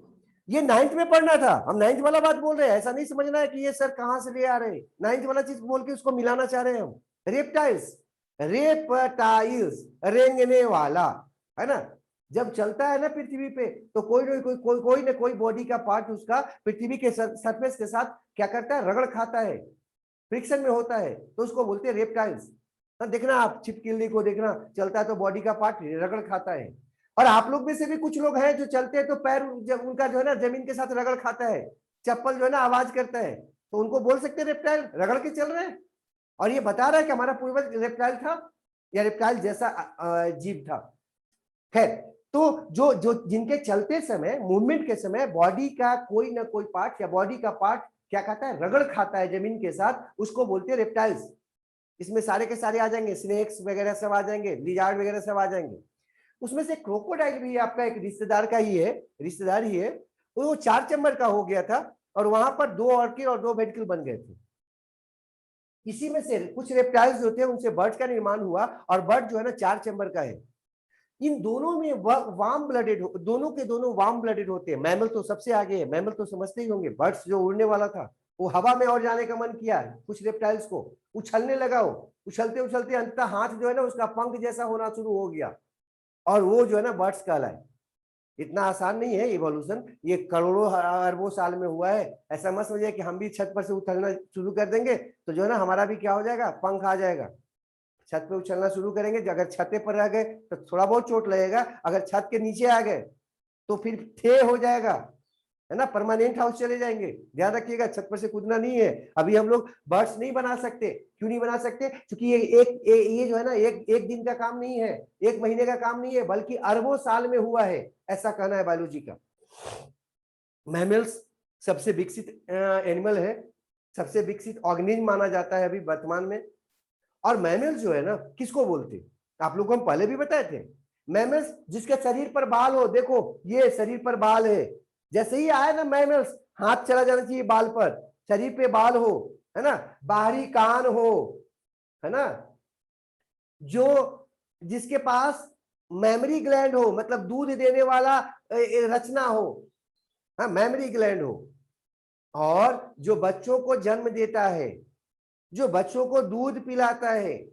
A: ये 9th में पढ़ना था, हम 9th वाला बात बोल रहे हैं, ऐसा नहीं समझना है कि ये सर कहां से ले आ रहे हैं, 9th वाला चीज बोल के उसको मिलाना चाह रहे हैं हम। रेप्टाइल्स, रेप्टाइल्स, रेंगने वाला, है ना। जब चलता है ना पृथ्वी पे, तो कोई ना कोई बॉडी का पार्ट उसका पृथ्वी के सरफेस के साथ क्या करता है, रगड़ खाता है, फ्रिक्शन में होता है, तो उसको बोलते हैं रेप्टाइल्स। देखना आप छिपकली को देखना, चलता है तो बॉडी का पार्ट रगड़ खाता है। और आप लोग में से भी कुछ लोग हैं जो चलते हैं तो पैर जब उनका जो है ना जमीन के साथ रगड़ खाता है, चप्पल जो है ना आवाज करता है, तो उनको बोल सकते हैं रेप्टाइल, रगड़ के चल रहे हैं। और ये बता रहा है कि हमारा पूर्वज रेप्टाइल था या रेप्टाइल जैसा जीव था। खैर, तो जो जो जिनके चलते समय, मूवमेंट के समय बॉडी का कोई ना कोई पार्ट या बॉडी का पार्ट क्या खाता है, रगड़ खाता है जमीन के साथ, उसको बोलते हैं रेप्टाइल्स। इसमें सारे के सारे आ जाएंगे, स्नेक्स वगैरह सब आ जाएंगे, लिजार्ड वगैरह सब आ जाएंगे। उसमें से क्रोकोडाइल भी आपका एक रिश्तेदार का ही है, रिश्तेदार ही है। वो 4 चैम्बर का हो गया था, और वहां पर 2 ऑर्किड और 2 वेंट्रिकल बन गए थे। इसी में से कुछ रेप्टाइल्स जो थे उनसे बर्ड का निर्माण हुआ, और बर्ड जो है ना 4 चैम्बर का है। इन दोनों में वार्म ब्लडेड, दोनों के दोनों वार्म ब्लडेड होते हैं। मैमल तो सबसे आगे है, मैमल तो समझते ही होंगे, बर्ड्स जो उड़ने वाला था, वो हवा में और जाने का मन किया कुछ रेप्टाइल्स को, उछलने लगा, वो उछलते उछलते अंततः हाथ जो है ना उसका पंख जैसा होना शुरू हो गया, और वो जो है ना बर्ड्स कहलाए। इतना आसान नहीं है इवोल्यूशन, ये करोड़ों अरबों साल में हुआ है। ऐसा मत समझिए कि हम भी छत पर से उछलना शुरू कर देंगे तो जो है ना हमारा भी क्या हो जाएगा, पंख आ जाएगा। छत पे उछलना शुरू करेंगे, अगर छत पर रह गए तो थोड़ा बहुत चोट लगेगा, अगर छत के नीचे आ गए तो फिर थे हो जाएगा, है ना, परमानेंट हाउस चले जाएंगे। ध्यान रखिएगा, छत पर से कूदना नहीं है। अभी हम लोग बर्ड्स नहीं बना सकते, क्यों नहीं बना सकते, क्योंकि ये जो है ना एक दिन का काम नहीं है, 1 महीने का काम नहीं है, बल्कि अरबों साल में हुआ है, ऐसा कहना है बायोलॉजी का। मैमल्स सबसे विकसित एनिमल है, सबसे विकसित ऑर्गेनिज्म माना जाता है अभी वर्तमान में। और मैमल्स जो है ना किसको बोलते हैं, आप लोगों को हम पहले भी बताए थे। मैमल्स जिसके शरीर पर बाल हो, देखो ये शरीर पर बाल है, जैसे ही आए ना मैमल्स, हाथ चला जाना चाहिए बाल पर, शरीर पे बाल हो, है ना, बाहरी कान हो, है ना, जो जिसके पास मेमोरी ग्लैंड हो, मतलब दूध देने वाला रचना हो, हाँ, मेमोरी ग्लैंड हो, और जो बच्चों को जन्म देता है, जो बच्चों को दूध पिलाता है,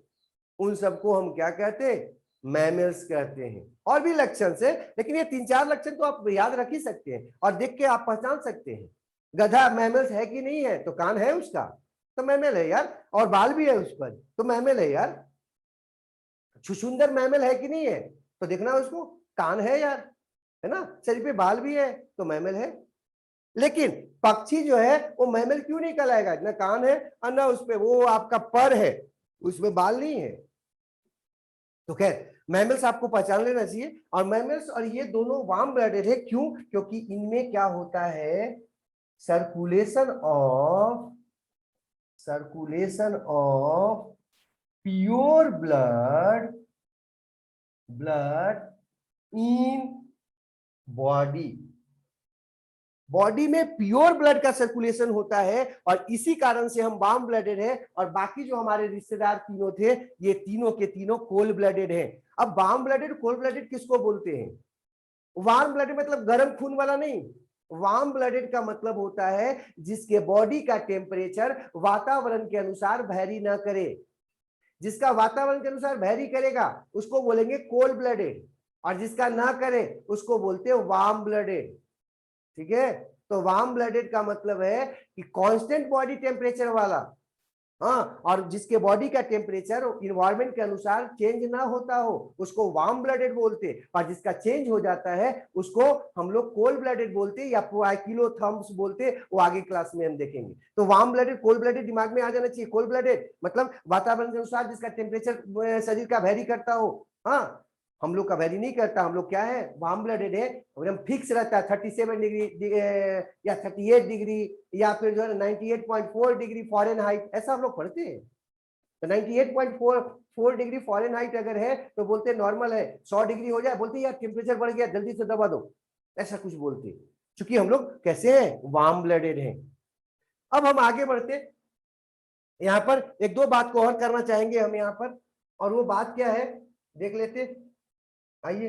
A: उन सबको हम क्या कहते हैं? मैमल्स कहते हैं। और भी लक्षण है, लेकिन ये 3-4 लक्षण तो आप याद रख ही सकते हैं और देख के आप पहचान सकते हैं। गधा मैमल्स है कि नहीं है? तो कान है उसका, तो मैमल है यार, और बाल भी है उस पर, तो मैमल है यार। छुछुंदर मैमल है कि नहीं है? तो देखना उसको, कान है यार, है ना, शरीर पे बाल भी है, तो मैमल है। लेकिन पक्षी जो है वो मैमल क्यों नहीं कहलाएगा? ना कान है और ना उसमें वो आपका पर है, उसमें बाल नहीं है। तो खैर, मैमल्स आपको पहचान लेना चाहिए। और मैमल्स और ये दोनों वार्म ब्लडेड है, क्यों? क्योंकि इनमें क्या होता है, circulation of pure blood in body में प्योर ब्लड का सर्कुलेशन होता है, और इसी कारण से हम वार्म ब्लडेड है। और बाकी जो हमारे रिश्तेदार तीनों थे, ये तीनों के तीनों कोल्ड ब्लडेड हैं। अब वार्म ब्लडेड कोल्ड ब्लडेड किसको बोलते हैं? वार्म ब्लडेड मतलब गर्म खून वाला नहीं, वार्म ब्लडेड का मतलब होता है जिसके बॉडी का टेम्परेचर वातावरण के अनुसार वैरी ना करे। जिसका वातावरण के अनुसार वैरी करेगा उसको बोलेंगे कोल्ड ब्लडेड, और जिसका ना करे उसको बोलते हैं वार्म ब्लडेड। ठीक है, तो वार्म ब्लडेड का मतलब है कि कांस्टेंट बॉडी टेम्परेचर वाला, हाँ, और जिसके बॉडी का टेम्परेचर इन्वायरमेंट के अनुसार चेंज ना होता हो उसको वार्म ब्लडेड बोलते, और जिसका चेंज हो जाता है उसको हम लोग कोल्ड ब्लडेड बोलते या पोइकिलोथर्म्स बोलते, वो आगे क्लास में हम देखेंगे। तो वार्म ब्लडेड कोल्ड ब्लडेड दिमाग में आ जाना चाहिए। कोल्ड ब्लडेड मतलब वातावरण के अनुसार जिसका टेम्परेचर शरीर का वेरी करता हो। हाँ, हम लोग का वेरी नहीं करता, हम लोग क्या है, वार्म ब्लडेड है, एकदम फिक्स रहता है 37 डिग्री या 38 डिग्री, या फिर जो है 98.4 डिग्री फॉरेनहाइट, ऐसा हम लोग पढ़ते हैं। तो 98.4 डिग्री फॉरेनहाइट अगर है तो बोलते नॉर्मल है, 100 डिग्री हो जाए बोलते यार टेम्परेचर बढ़ गया जल्दी से दबा दो, ऐसा कुछ बोलते। क्योंकि हम लोग कैसे हैं, वार्म ब्लडेड हैं। अब हम आगे बढ़ते, यहाँ पर एक दो बात को और करना चाहेंगे हम यहाँ पर, और वो बात क्या है देख लेते, आइए।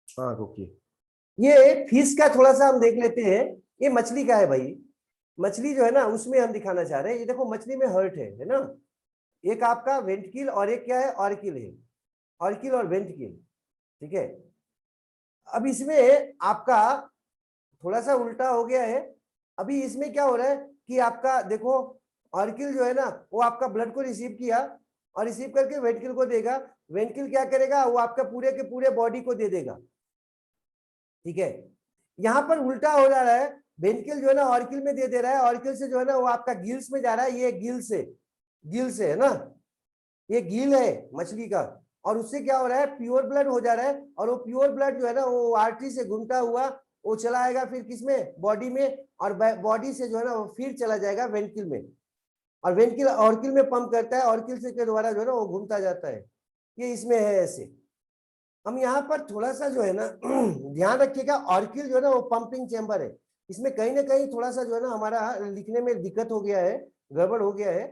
A: हाँ रुकिए, ये फिश का थोड़ा सा हम देख लेते हैं। ये मछली का है भाई, मछली जो है ना उसमें हम दिखाना चाह रहे हैं। ये देखो मछली में हर्ट है ना, एक आपका वेंट्रिकल और एक क्या है, ऑर्किल है, ऑर्किल और वेंट्रिकल। ठीक है, अब इसमें आपका थोड़ा सा उल्टा हो गया है। अभी इसमें क्या हो रहा है कि आपका देखो, ऑर्किल जो है ना वो आपका ब्लड को रिसीव किया, और रिसीव करके वेंट्रिकल को देगा, वेंट्रिकल क्या करेगा, वो आपका पूरे के पूरे बॉडी को दे देगा। ठीक है, यहाँ पर उल्टा हो जा रहा है, वेंट्रिकल जो है ना ऑर्किल में दे रहा है, ऑर्किल से जो है ना वो आपका गिल्स में जा रहा है, ये गिल से है ना, ये गिल है मछली का, और उससे क्या हो रहा है, प्योर ब्लड हो जा रहा है, और वो प्योर ब्लड जो है ना वो आर्टरी से घूमता हुआ वो चला आएगा फिर किसमें, बॉडी में, और बॉडी से जो है ना वो फिर चला जाएगा वेंट्रिकल में, और वेंट्रिकल ऑर्किल में पंप करता है, ऑर्किल से के द्वारा जो है ना वो घूमता जाता है। ये इसमें है ऐसे। हम यहाँ पर थोड़ा सा जो है ना ध्यान रखिएगा, ऑर्किल जो है ना वो पंपिंग चैम्बर है, इसमें कहीं ना कहीं थोड़ा सा जो है ना हमारा लिखने में दिक्कत हो गया है, गड़बड़ हो गया है,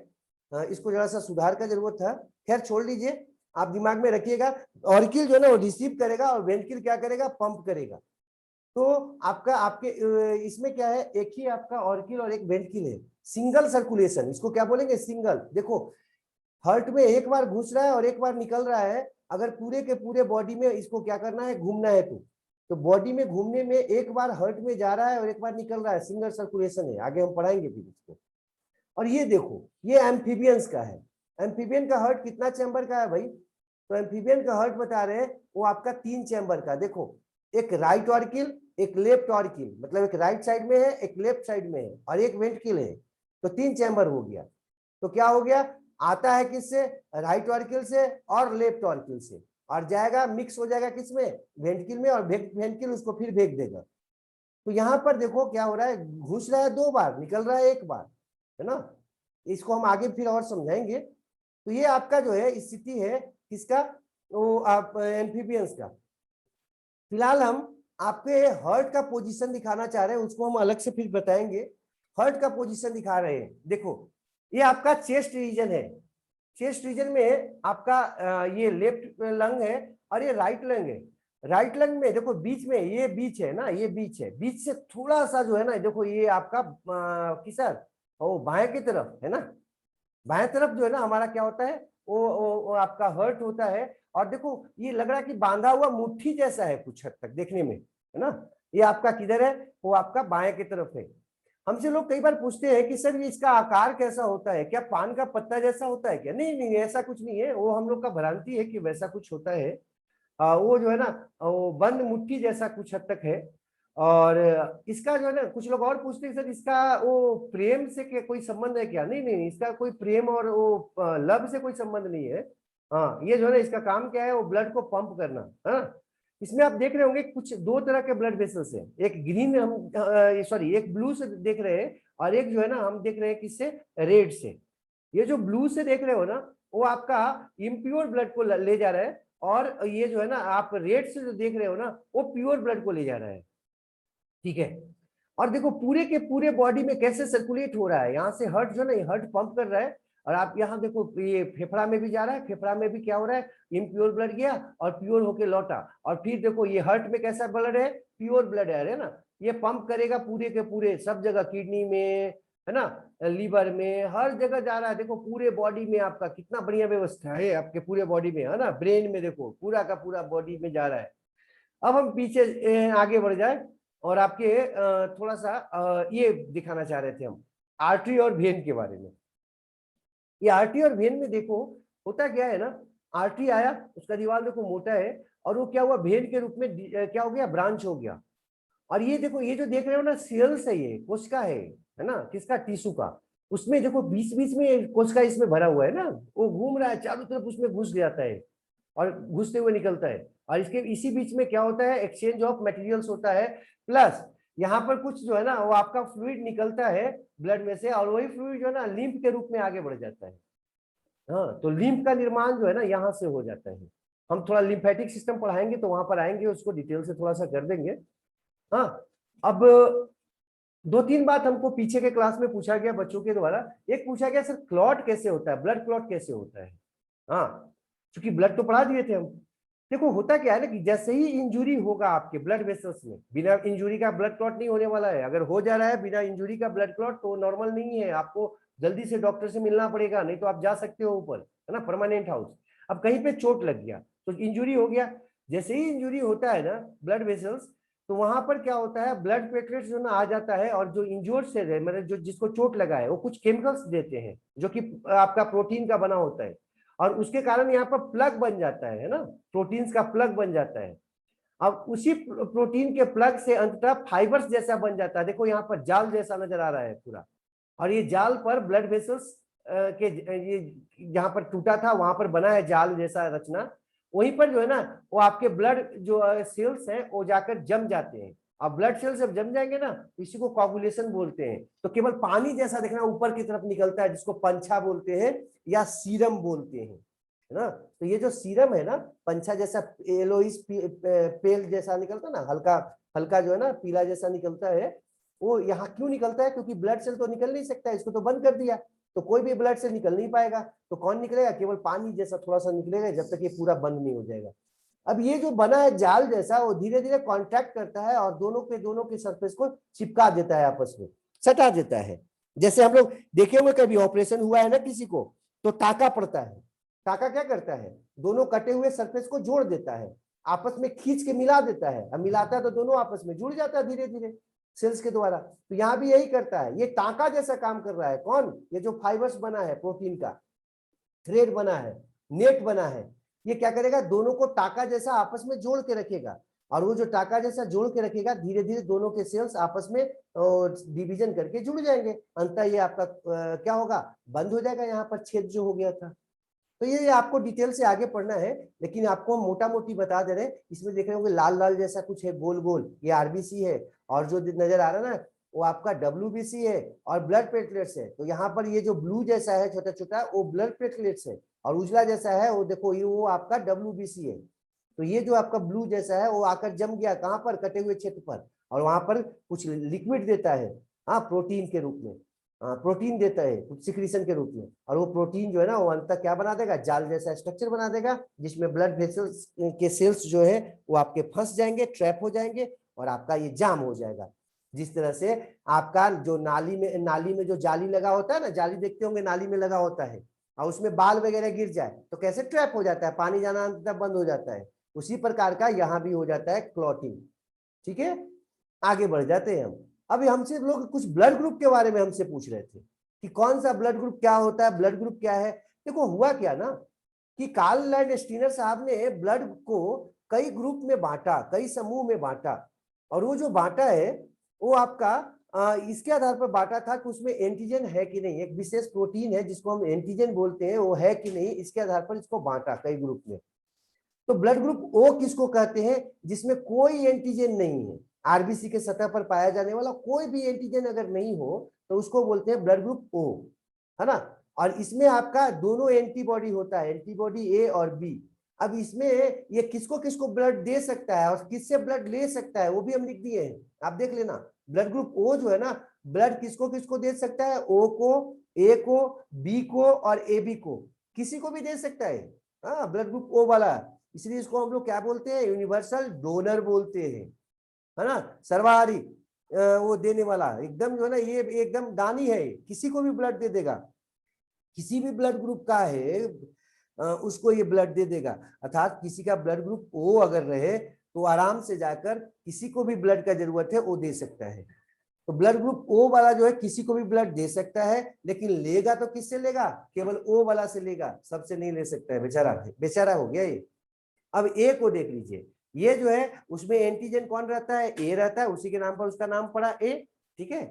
A: इसको जरा सा सुधार का जरूरत था। खैर छोड़ दीजिए, आप दिमाग में रखिएगा, ऑर्किल जो है ना वो रिसीव करेगा और वेंट्रिकल क्या करेगा, पंप करेगा। तो आपका आपके इसमें क्या है, एक ही आपका ऑर्किल और एक वेंट्रिकल है, सिंगल सर्कुलेशन, इसको क्या बोलेंगे, सिंगल। देखो हार्ट में एक बार घुस रहा है और एक बार निकल रहा है, अगर पूरे के पूरे बॉडी में इसको क्या करना है, घूमना है, तो बॉडी में घूमने में एक बार हार्ट में जा रहा है और एक बार निकल रहा है, सिंगल सर्कुलेशन है, आगे हम पढ़ाएंगे फिर इसको। और ये देखो ये एम्फीबियंस का है, एम्फीबियन का हार्ट कितना चैम्बर का है भाई, तो एम्फीबियन का हार्ट बता रहे हैं वो आपका 3 चैम्बर का। देखो एक राइट ऑर्किल, एक लेफ्ट ऑर्किल, मतलब एक राइट साइड में है एक लेफ्ट साइड में है, और एक वेंट्रिकल है, तो 3 चैम्बर हो गया। तो क्या हो गया, आता है किससे, राइट ऑर्किल से और लेफ्ट ऑर्किल से, और जाएगा मिक्स हो जाएगा किसमें, वेंट्रिकल में, और वेंट्रिकल उसको फिर फेंक देगा। तो यहाँ पर देखो क्या हो रहा है, घुस रहा है 2 बार, निकल रहा है 1 बार, है ना, इसको हम आगे फिर और समझाएंगे। तो ये आपका जो है स्थिति है किसका, वो आप एम्फीबियंस का। फिलहाल हम आपके हार्ट का पोजीशन दिखाना चाह रहे हैं, उसको हम अलग से फिर बताएंगे। हार्ट का पोजीशन दिखा रहे हैं, देखो ये आपका चेस्ट रीजन है, चेस्ट रीजन में आपका ये लेफ्ट लंग है और ये राइट लंग है। राइट लंग में देखो बीच में, ये बीच है ना, ये बीच है, बीच से थोड़ा सा जो है ना, देखो ये आपका किसर वो बाएं की तरफ है ना, बाएं तरफ जो है ना हमारा क्या होता है, वो आपका हर्ट होता है। और देखो ये लग रहा है कि बांधा हुआ मुट्ठी जैसा है कुछ हद तक देखने में, है ना। ये आपका किधर है, वो आपका बाएं की तरफ है। हमसे लोग कई बार पूछते हैं कि सर ये इसका आकार कैसा होता है, क्या पान का पत्ता जैसा होता है क्या? नहीं नहीं, ऐसा कुछ नहीं है, वो हम लोग का भ्रांति है कि वैसा कुछ होता है। वो जो है ना, वो बंद मुट्ठी जैसा कुछ हद तक है। और इसका जो है ना, कुछ लोग और पूछते हैं सर इसका वो प्रेम से क्या कोई संबंध है क्या? नहीं नहीं, इसका कोई प्रेम और वो लव से कोई संबंध नहीं है। हाँ, ये जो है ना, इसका काम क्या है, वो ब्लड को पंप करना। हाँ, इसमें आप देख रहे होंगे कुछ दो तरह के ब्लड वेसल्स हैं, एक ग्रीन हम सॉरी एक ब्लू से देख रहे हैं, और एक जो है ना हम देख रहे हैं किससे, रेड से। ये जो ब्लू से देख रहे हो ना, वो आपका इम्प्योर ब्लड को ले जा रहा है, और ये जो है ना आप रेड से जो देख रहे हो ना, वो प्योर ब्लड को ले जा रहा है। ठीक है, और देखो पूरे के पूरे बॉडी में कैसे सर्कुलेट हो रहा है, यहाँ से हर्ट जो है ना, ये हर्ट पंप कर रहा है। और आप यहाँ देखो ये फेफड़ा में भी जा रहा है, फेफड़ा में भी क्या हो रहा है, इम्प्योर ब्लड गया और प्योर होके लौटा। और फिर देखो ये हर्ट में कैसा ब्लड है, प्योर ब्लड है ना। ये पंप करेगा पूरे के पूरे सब जगह, किडनी में है ना, लीवर में, हर जगह जा रहा है। देखो पूरे बॉडी में आपका कितना बढ़िया व्यवस्था है, आपके पूरे बॉडी में है ना, ब्रेन में देखो पूरा का पूरा बॉडी में जा रहा है। अब हम पीछे आगे बढ़ जाए, और आपके थोड़ा सा ये दिखाना चाह रहे थे हम, आर्टरी और वेन के बारे में। ये आर्टरी और वेन में देखो होता क्या है ना, आर्टरी आया, उसका दीवार देखो मोटा है, और वो क्या हुआ, वेन के रूप में क्या हो गया, ब्रांच हो गया। और ये देखो, ये जो देख रहे हो ना, सेल्स है, ये कोशिका है ना, किसका, टिश्यू का। उसमें देखो बीच बीच में कोशिका इसमें भरा हुआ है ना, वो घूम रहा है चारों तरफ, उसमें घुस जाता है और घुसते हुए निकलता है। और इसके इसी बीच में क्या होता है, एक्सचेंज ऑफ मटेरियल्स होता है, प्लस यहाँ पर कुछ जो है ना वो आपका फ्लूइड निकलता है ब्लड में से, और वही फ्लूइड जो है ना लिम्फ के रूप में आगे बढ़ जाता है। हाँ, तो लिम्फ का निर्माण जो है ना यहाँ से हो जाता है। हम थोड़ा लिम्फेटिक सिस्टम पढ़ाएंगे तो वहां पर आएंगे, उसको डिटेल से थोड़ा सा कर देंगे। हाँ, अब दो तीन बात हमको पीछे के क्लास में पूछा गया बच्चों के द्वारा। एक पूछा गया सर क्लॉट कैसे होता है, ब्लड क्लॉट कैसे होता है। हाँ, क्योंकि ब्लड तो पढ़ा दिए थे हम। देखो होता क्या है ना, कि जैसे ही इंजुरी होगा आपके ब्लड वेसल्स में, बिना इंजुरी का ब्लड क्लॉट नहीं होने वाला है। अगर हो जा रहा है बिना इंजुरी का ब्लड क्लॉट तो नॉर्मल नहीं है, आपको जल्दी से डॉक्टर से मिलना पड़ेगा, नहीं तो आप जा सकते हो ऊपर, है ना, परमानेंट हाउस। अब कहीं पे चोट लग गया तो इंजुरी हो गया, जैसे ही इंजुरी होता है ना ब्लड वेसल्स, तो वहां पर क्या होता है, ब्लड प्लेटलेट्स जो ना आ जाता है, और जो इंजोर्ड से मतलब जो जिसको चोट लगा है वो कुछ केमिकल्स देते हैं जो कि आपका प्रोटीन का बना होता है, और उसके कारण यहाँ पर प्लग बन जाता है ना, प्रोटीन्स का प्लग बन जाता है। अब उसी प्रोटीन के प्लग से अंततः फाइबर्स जैसा बन जाता है, देखो यहाँ पर जाल जैसा नजर आ रहा है पूरा। और ये जाल पर ब्लड वेसल्स के ये जहां पर टूटा था वहां पर बना है जाल जैसा रचना, वहीं पर जो है ना वो आपके ब्लड जो सेल्स हैं वो जाकर जम जाते हैं। अब ब्लड सेल्स जब जम जाएंगे ना, इसी को कोगुलेशन बोलते हैं। तो केवल पानी जैसा देखना ऊपर की तरफ निकलता है, जिसको पंछा बोलते हैं या सीरम बोलते हैं, है ना। तो ये जो सीरम है ना, पंछा जैसा येलोइश पेल जैसा निकलता है ना, हल्का हल्का जो है ना पीला जैसा निकलता है, वो यहाँ क्यों निकलता है, क्योंकि ब्लड सेल तो निकल नहीं सकता, इसको तो बंद कर दिया, तो कोई भी ब्लड सेल निकल नहीं पाएगा। तो कौन निकलेगा, केवल पानी जैसा थोड़ा सा निकलेगा, जब तक ये पूरा बंद नहीं हो जाएगा। अब ये जो बना है जाल जैसा, वो धीरे धीरे कॉन्ट्रैक्ट करता है और दोनों के सरफेस को चिपका देता है, आपस में सटा देता है। जैसे हम लोग देखे हुए कभी ऑपरेशन हुआ है ना किसी को, तो टाका पड़ता है। टाका क्या करता है, दोनों कटे हुए सरफेस को जोड़ देता है, आपस में खींच के मिला देता है। अब मिलाता है तो दोनों आपस में जुड़ जाता है धीरे धीरे सेल्स के द्वारा। तो यहाँ भी यही करता है, ये टाका जैसा काम कर रहा है। कौन, ये जो फाइबर्स बना है, प्रोटीन का थ्रेड बना है, नेट बना है, ये क्या करेगा, दोनों को टाका जैसा आपस में जोड़ के रखेगा। और वो जो टाका जैसा जोड़ के रखेगा, धीरे धीरे दोनों के सेल्स आपस में डिवीजन करके जुड़ जाएंगे। अंततः ये आपका क्या होगा, बंद हो जाएगा यहाँ पर छेद जो हो गया था। तो ये आपको डिटेल से आगे पढ़ना है, लेकिन आपको मोटा मोटी बता दे रहे हैं। इसमें देख रहे होंगे लाल लाल जैसा कुछ है गोल गोल, ये आरबीसी है, और जो नजर आ रहा है ना वो आपका डब्ल्यूबीसी है और ब्लड प्लेटलेट्स है। तो यहाँ पर ये जो ब्लू जैसा है छोटा छोटा, वो ब्लड प्लेटलेट्स है, और उजला जैसा है वो देखो ये वो आपका डब्ल्यूबीसी है। तो ये जो आपका ब्लू जैसा है वो आकर जम गया कहाँ पर, कटे हुए क्षेत्र पर, और वहां पर कुछ लिक्विड देता है, हाँ, प्रोटीन के रूप में। प्रोटीन देता है कुछ सिक्रीशन के रूप में, और वो प्रोटीन जो है ना वो अंततः क्या बना देगा, जाल जैसा स्ट्रक्चर बना देगा, जिसमें ब्लड वेसल्स के सेल्स जो है वो आपके फंस जाएंगे, ट्रैप हो जाएंगे, और आपका ये जाम हो जाएगा। जिस तरह से आपका जो नाली में जो जाली लगा होता है ना, जाली देखते होंगे नाली में लगा होता है, और उसमें बाल वगैरह गिर जाए तो कैसे ट्रैप हो जाता है, पानी जाना अंततः बंद हो जाता है। उसी प्रकार का यहाँ भी हो जाता है क्लॉटिंग। ठीक है, आगे बढ़ जाते हैं हम। अभी हमसे लोग कुछ ब्लड ग्रुप के बारे में हमसे पूछ रहे थे कि कौन सा ब्लड ग्रुप क्या होता है, ब्लड ग्रुप क्या है। देखो हुआ क्या ना कि कार्ल लैंडस्टीनर साहब ने ब्लड को कई ग्रुप में बांटा, कई समूह में बांटा, और वो जो बांटा है वो आपका इसके आधार पर बांटा था कि उसमें एंटीजन है कि नहीं, एक विशेष प्रोटीन है जिसको हम एंटीजन बोलते हैं, वो है कि नहीं, इसके आधार पर इसको बांटा कई ग्रुप में। तो ब्लड ग्रुप ओ किसको कहते हैं, जिसमें कोई एंटीजन नहीं है, आरबीसी के सतह पर पाया जाने वाला कोई भी एंटीजन अगर नहीं हो तो उसको बोलते हैं ब्लड ग्रुप ओ, है ना। और इसमें आपका दोनों एंटीबॉडी होता है, एंटीबॉडी ए और बी। अब इसमें ये किसको किसको ब्लड दे सकता है और किससे ब्लड ले सकता है वो भी हम लिख दिए हैं, आप देख लेना। ब्लड ग्रुप ओ जो है ना, ब्लड किसको किसको दे सकता है, ओ को, ए को, बी को और ए बी को, किसी को भी दे सकता है। हाँ, ब्लड ग्रुप ओ वाला, इसलिए इसको हम लोग क्या बोलते हैं, यूनिवर्सल डोनर बोलते हैं, है ना, सर्वाहारी वो देने वाला, एकदम जो है ना ये एकदम दानी है, किसी को भी ब्लड दे देगा, किसी भी ब्लड ग्रुप का है उसको ये ब्लड दे देगा। अर्थात किसी का ब्लड ग्रुप ओ अगर रहे तो आराम से जाकर किसी को भी ब्लड का जरूरत है वो दे सकता है। तो ब्लड ग्रुप ओ वाला जो है किसी को भी ब्लड दे सकता है, लेकिन लेगा तो किससे लेगा, केवल ओ वाला से लेगा, सबसे नहीं ले सकता है, बेचारा बेचारा हो गया ये। अब ए को देख लीजिए, ये जो है उसमें एंटीजन कौन रहता है, ए रहता है, उसी के नाम पर उसका नाम पड़ा ए, ठीक है।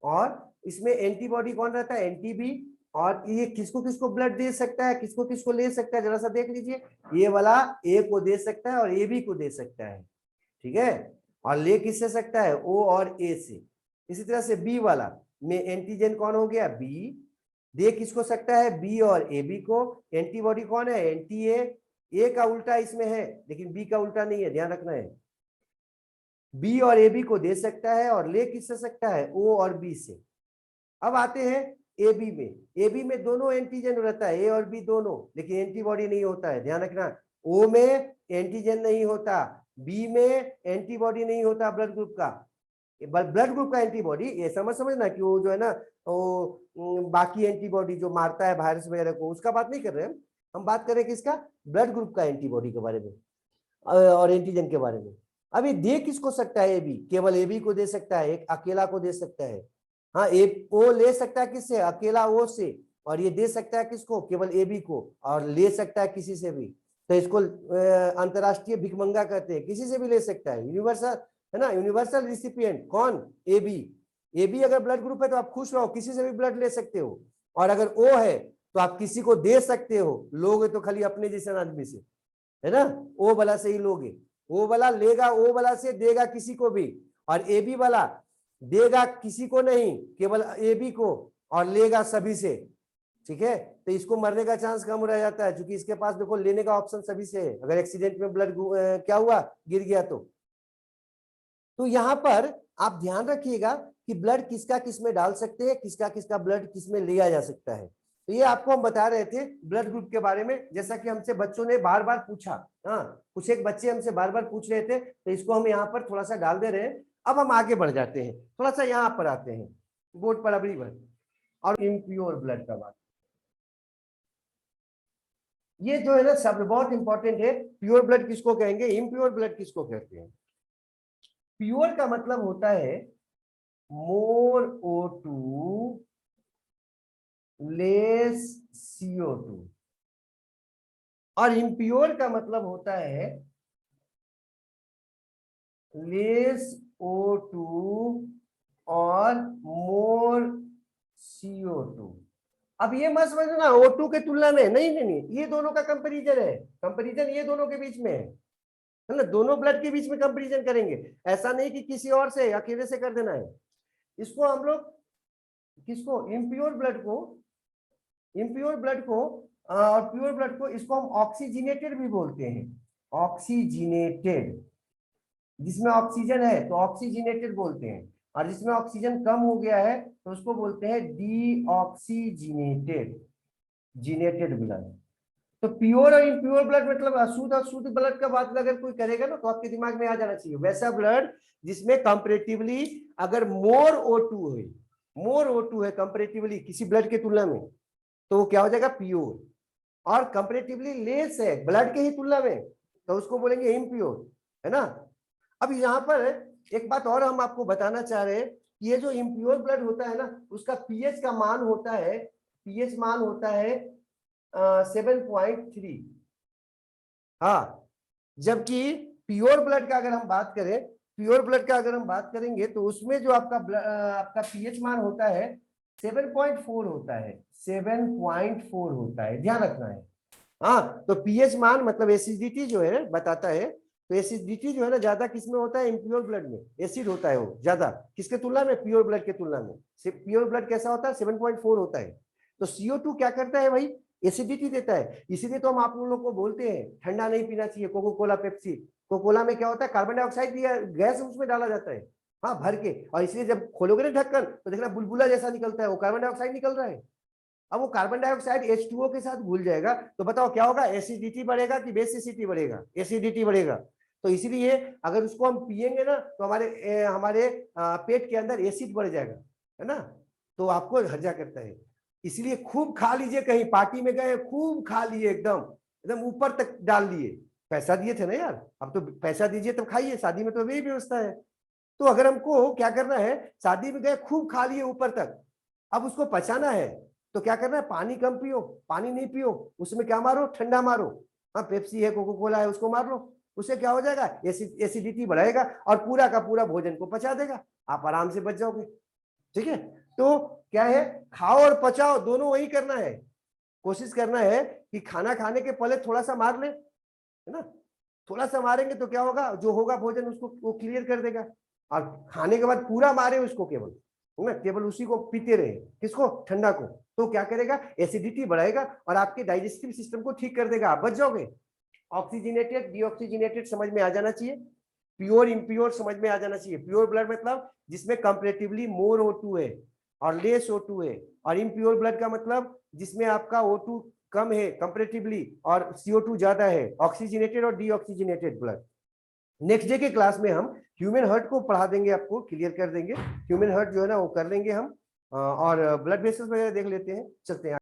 A: और इसमें एंटीबॉडी कौन रहता है, एंटीबी। और ये किसको किसको ब्लड दे सकता है, किसको किसको ले सकता है, जरा सा देख लीजिए, ये वाला ए को दे सकता है और ए बी को दे सकता है, ठीक है। और ले किससे सकता है, ओ और ए से। इसी तरह से बी वाला में एंटीजन कौन हो गया, बी, दे किसको सकता है, बी और ए बी को। एंटीबॉडी कौन है, एंटी ए का उल्टा इसमें है लेकिन बी का उल्टा नहीं है, ध्यान रखना है। बी और ए बी को दे सकता है और ले किससे सकता है, ओ और बी से। अब आते हैं ए बी में, ए बी में दोनों एंटीजन रहता है, ए और बी दोनों, लेकिन एंटीबॉडी नहीं होता है, ध्यान रखना। ओ में एंटीजन नहीं होता, बी में एंटीबॉडी नहीं होता ब्लड ग्रुप का, ब्लड ग्रुप का एंटीबॉडी ये समझना कि वो जो है ना वो बाकी एंटीबॉडी जो मारता है वायरस वगैरह को, उसका बात नहीं कर रहे हम बात कर रहे हैं किसका, ब्लड ग्रुप का एंटीबॉडी के बारे में और एंटीजन के बारे में। अभी दे किसको सकता है, ए बी, केवल ए बी को दे सकता है, एक अकेला को दे सकता है। हाँ, ए ओ ले सकता है किससे, अकेला ओ से, और ये दे सकता है किसको, केवल ए बी को, और ले सकता है किसी से भी। तो इसको अंतरराष्ट्रीय भिखमंगा कहते हैं, किसी से भी ले सकता है, यूनिवर्सल है ना, यूनिवर्सल रिसिपिएंट कौन, ए बी। ए बी अगर ब्लड ग्रुप है तो आप खुश रहो, किसी से भी ब्लड ले सकते हो। और अगर ओ है तो आप किसी को दे सकते हो, लोगे तो खाली अपने जैसे आदमी से, है ना, ओ वाला से ही लोगे। ओ वाला लेगा ओ वाला से, देगा किसी को भी। और ए बी वाला देगा किसी को नहीं, केवल ए बी को, और लेगा सभी से, ठीक है। तो इसको मरने का चांस कम रह जाता है, क्योंकि इसके पास देखो लेने का ऑप्शन सभी से है, अगर एक्सीडेंट में ब्लड क्या हुआ, गिर गया तो यहाँ पर आप ध्यान रखिएगा कि ब्लड किसका किस में डाल सकते हैं, किसका किसका ब्लड किस में लिया जा सकता है। तो ये आपको हम बता रहे थे ब्लड ग्रुप के बारे में, जैसा कि हमसे बच्चों ने बार बार पूछा। हाँ, कुछ एक बच्चे हमसे बार बार पूछ रहे थे, तो इसको हम यहाँ पर थोड़ा सा डाल दे रहे हैं। अब हम आगे बढ़ जाते हैं, थोड़ा सा यहाँ पर आते हैं बोर्ड पर अगली बार, और इम्प्योर ब्लड का बात। ये जो है ना शब्द बहुत इंपॉर्टेंट है, प्योर ब्लड किसको कहेंगे, इम्प्योर ब्लड किसको कहते हैं। प्योर का मतलब होता है मोर O2 लेस CO2, और इम्प्योर का मतलब होता है लेस O2 और मोर CO2। अब ये मत समझना O2 के तुलना में, नहीं नहीं नहीं, ये दोनों का कंपैरिजन है, कंपैरिजन ये दोनों के बीच में है ना, दोनों ब्लड के बीच में कंपैरिजन करेंगे, ऐसा नहीं कि किसी और से अकेले से कर देना है। इसको हम लोग किसको, इम्प्योर ब्लड को और प्योर ब्लड को, इसको हम ऑक्सीजनेटेड भी बोलते हैं, ऑक्सीजनेटेड, जिसमें ऑक्सीजन है तो ऑक्सीजनेटेड बोलते हैं। और जिसमें ऑक्सीजन कम हो गया है तो उसको बोलते हैं डीऑक्सीजिनेटेड ब्लड। तो प्योर और इम्प्योर ब्लड मतलब अशुद्ध और शुद्ध ब्लड का बात अगर कोई करेगा ना तो आपके दिमाग में आ जाना चाहिए वैसा ब्लड जिसमें कंपैरेटिवली अगर मोर O2 है कंपैरेटिवली किसी ब्लड के तुलना में, तो वो क्या हो जाएगा प्योर। और कंपैरेटिवली लेस है ब्लड के ही तुलना में तो उसको बोलेंगे इम्प्योर, है ना। अब यहाँ पर एक बात और हम आपको बताना चाह रहे हैं कि ये जो इम्प्योर ब्लड होता है ना उसका पीएच का मान होता है, पीएच मान होता है 7.3। हाँ, जबकि प्योर ब्लड का अगर हम बात करें, प्योर ब्लड का अगर हम बात करेंगे तो उसमें जो आपका पीएच मान होता है 7.4 होता है, 7.4 होता है, ध्यान रखना है। हाँ, तो पीएच मान मतलब एसिडिटी जो है बताता है, तो एसिडिटी जो है ना ज्यादा किसमें होता है, इम्प्योर ब्लड में एसिड होता है वो ज्यादा, किसके तुलना में, प्योर ब्लड के तुलना में। प्योर ब्लड कैसा होता है, 7.4 होता है। तो CO2 क्या करता है भाई, एसिडिटी देता है। इसीलिए तो हम आप लोगों को बोलते हैं ठंडा नहीं पीना चाहिए, Coca Cola Pepsi. Coca Cola में क्या होता है, कार्बन डाइऑक्साइड दिया गैस उसमें डाला जाता है, हाँ भर के, और इसलिए जब खोलोगे ना ढक्कन तो देखना बुलबुला जैसा निकलता है, वो कार्बन डाइऑक्साइड निकल रहा है। अब वो कार्बन डाइऑक्साइड H2O के साथ घुल जाएगा तो बताओ क्या होगा, एसिडिटी बढ़ेगा कि बेसिसिटी बढ़ेगा, एसिडिटी बढ़ेगा। तो इसीलिए अगर उसको हम पिएंगे ना तो हमारे पेट के अंदर एसिड बढ़ जाएगा, है ना, तो आपको हर्जा करता है। इसलिए खूब खा लीजिए, कहीं पार्टी में गए खूब खा लिए, एकदम एकदम ऊपर तक डाल लिए, पैसा दिए थे ना यार, अब तो पैसा दीजिए तब खाइए, शादी में तो वही व्यवस्था है। तो अगर हमको क्या करना है, शादी में गए खूब खा लिए ऊपर तक, अब उसको पचाना है तो क्या करना है, पानी कम पियो, पानी नहीं पियो, उसमें क्या मारो, ठंडा मारो। हाँ, पेप्सी है, कोको कोला है, उसको मार लो, उससे क्या हो जाएगा, एसिडिटी बढ़ाएगा और पूरा का पूरा भोजन को पचा देगा, आप आराम से बच जाओगे। ठीक है, तो क्या है, खाओ और पचाओ दोनों वही करना है। कोशिश करना है कि खाना खाने के पहले थोड़ा सा मार ले, है ना, थोड़ा सा मारेंगे तो क्या होगा, जो होगा भोजन उसको वो क्लियर कर देगा। और खाने के बाद पूरा मारे उसको केवल, है ना, केवल उसी को पीते रहे, किसको, ठंडा को, तो क्या करेगा, एसिडिटी बढ़ाएगा और आपके डाइजेस्टिव सिस्टम को ठीक कर देगा, आप बच जाओगे। ऑक्सीजनेटेड डीऑक्सीजनेटेड समझ में आ जाना चाहिए, प्योर इम्प्योर समझ में आ जाना चाहिए। प्योर ब्लड मतलब जिसमें कंपैरेटिवली मोर O2 है और लेस O2 है, और इम्प्योर ब्लड का मतलब जिसमें आपका O2 कम है कंपैरेटिवली और CO2 ज्यादा है, ऑक्सीजनेटेड और डीऑक्सीजनेटेड ब्लड। नेक्स्ट डे के क्लास में हम ह्यूमन हार्ट को पढ़ा देंगे, आपको क्लियर कर देंगे, ह्यूमन हार्ट जो है ना वो कर लेंगे हम, और ब्लड वेसल्स वगैरह देख लेते हैं, चलते हैं।